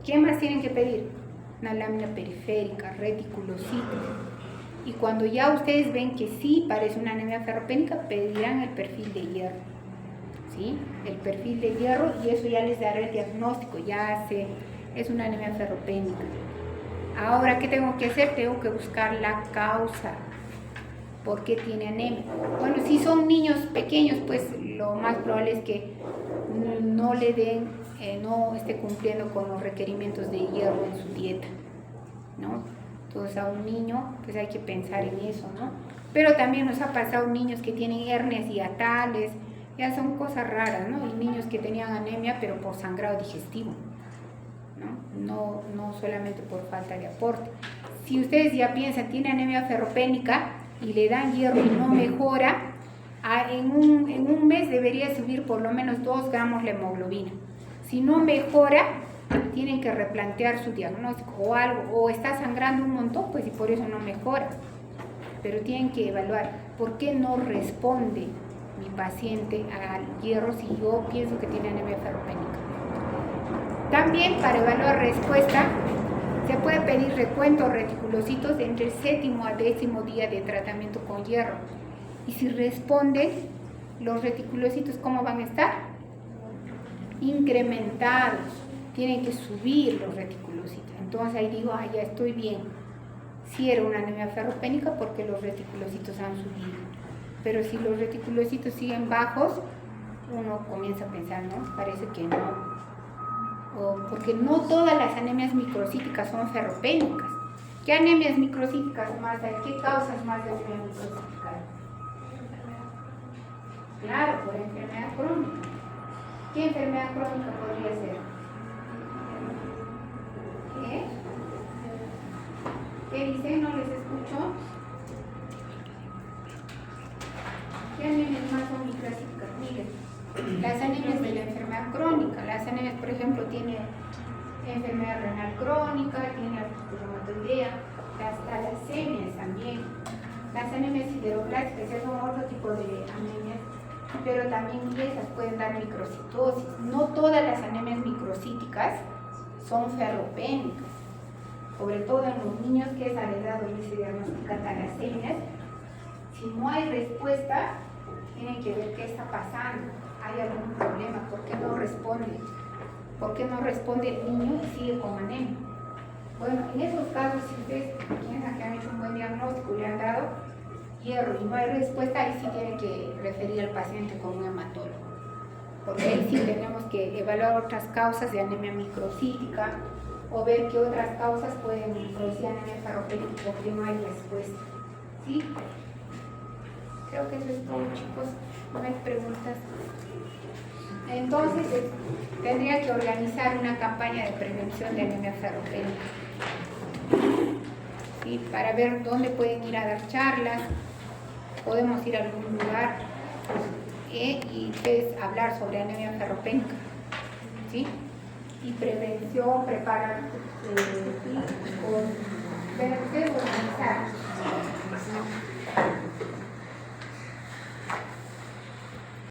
¿Qué más tienen que pedir? una lámina periférica, reticulocitos. Y cuando ya ustedes ven que sí parece una anemia ferropénica, pedirán el perfil de hierro. ¿Sí? El perfil de hierro, y eso ya les dará el diagnóstico, ya es una anemia ferropénica. Ahora, ¿qué tengo que hacer? Tengo que buscar la causa. ¿Por qué tiene anemia? Bueno, si son niños pequeños, pues lo más probable es que no le den, no esté cumpliendo con los requerimientos de hierro en su dieta, ¿no? Entonces a un niño, pues hay que pensar en eso, ¿no? Pero también nos ha pasado niños que tienen hernias hiatales, ya son cosas raras, ¿no? Y niños que tenían anemia, pero por sangrado digestivo, ¿no? No solamente por falta de aporte. Si ustedes ya piensan, tiene anemia ferropénica y le dan hierro y no mejora, en un mes debería subir por lo menos 2 gramos la hemoglobina. Si no mejora, tienen que replantear su diagnóstico o algo, o está sangrando un montón, pues y por eso no mejora. Pero tienen que evaluar por qué no responde mi paciente al hierro si yo pienso que tiene anemia ferropénica. También para evaluar respuesta se puede pedir recuento reticulocitos entre el 7º al 10º día de tratamiento con hierro. Y si responden, los reticulocitos, ¿cómo van a estar? Incrementados. Tienen que subir los reticulocitos. Entonces ahí digo, ya estoy bien. Sí era una anemia ferropénica porque los reticulocitos han subido. Pero si los reticulocitos siguen bajos, uno comienza a pensar, ¿no? Parece que no. Porque no todas las anemias microcíticas son ferropénicas. ¿Qué anemias microcíticas más hay? ¿Qué causas más de anemia microcítica hay? Claro, por enfermedad crónica. ¿Qué enfermedad crónica podría ser? ¿Qué dicen? No les escucho. ¿Qué anemias más son microcíticas? Miren, las anemias de la enfermedad crónica. Las anemias, por ejemplo, tiene enfermedad renal crónica, tiene artritis reumatoidea, las talasemias también. Las anemias sideroblásticas, esas son otro tipo de anemias, pero también esas pueden dar microcitosis. No todas las anemias microcíticas son ferropénicas, sobre todo en los niños que es a la edad donde se diagnostica talasemias. Si no hay respuesta, tienen que ver qué está pasando. ¿Hay algún problema? ¿Por qué no responde? ¿Por qué no responde el niño y sigue con anemia? Bueno, en esos casos, si ustedes piensan que han hecho un buen diagnóstico y le han dado hierro y no hay respuesta, ahí sí tienen que referir al paciente con un hematólogo. Porque ahí sí tenemos que evaluar otras causas de anemia microcítica o ver qué otras causas pueden producir anemia ferropénica porque no hay respuesta. ¿Sí? Creo que eso es todo, chicos. No hay preguntas. Entonces, tendría que organizar una campaña de prevención de anemia ferropénica. ¿Sí? Para ver dónde pueden ir a dar charlas, podemos ir a algún lugar y pues, hablar sobre anemia ferropénica. ¿Sí? Y prevención, preparar, ver, organizar.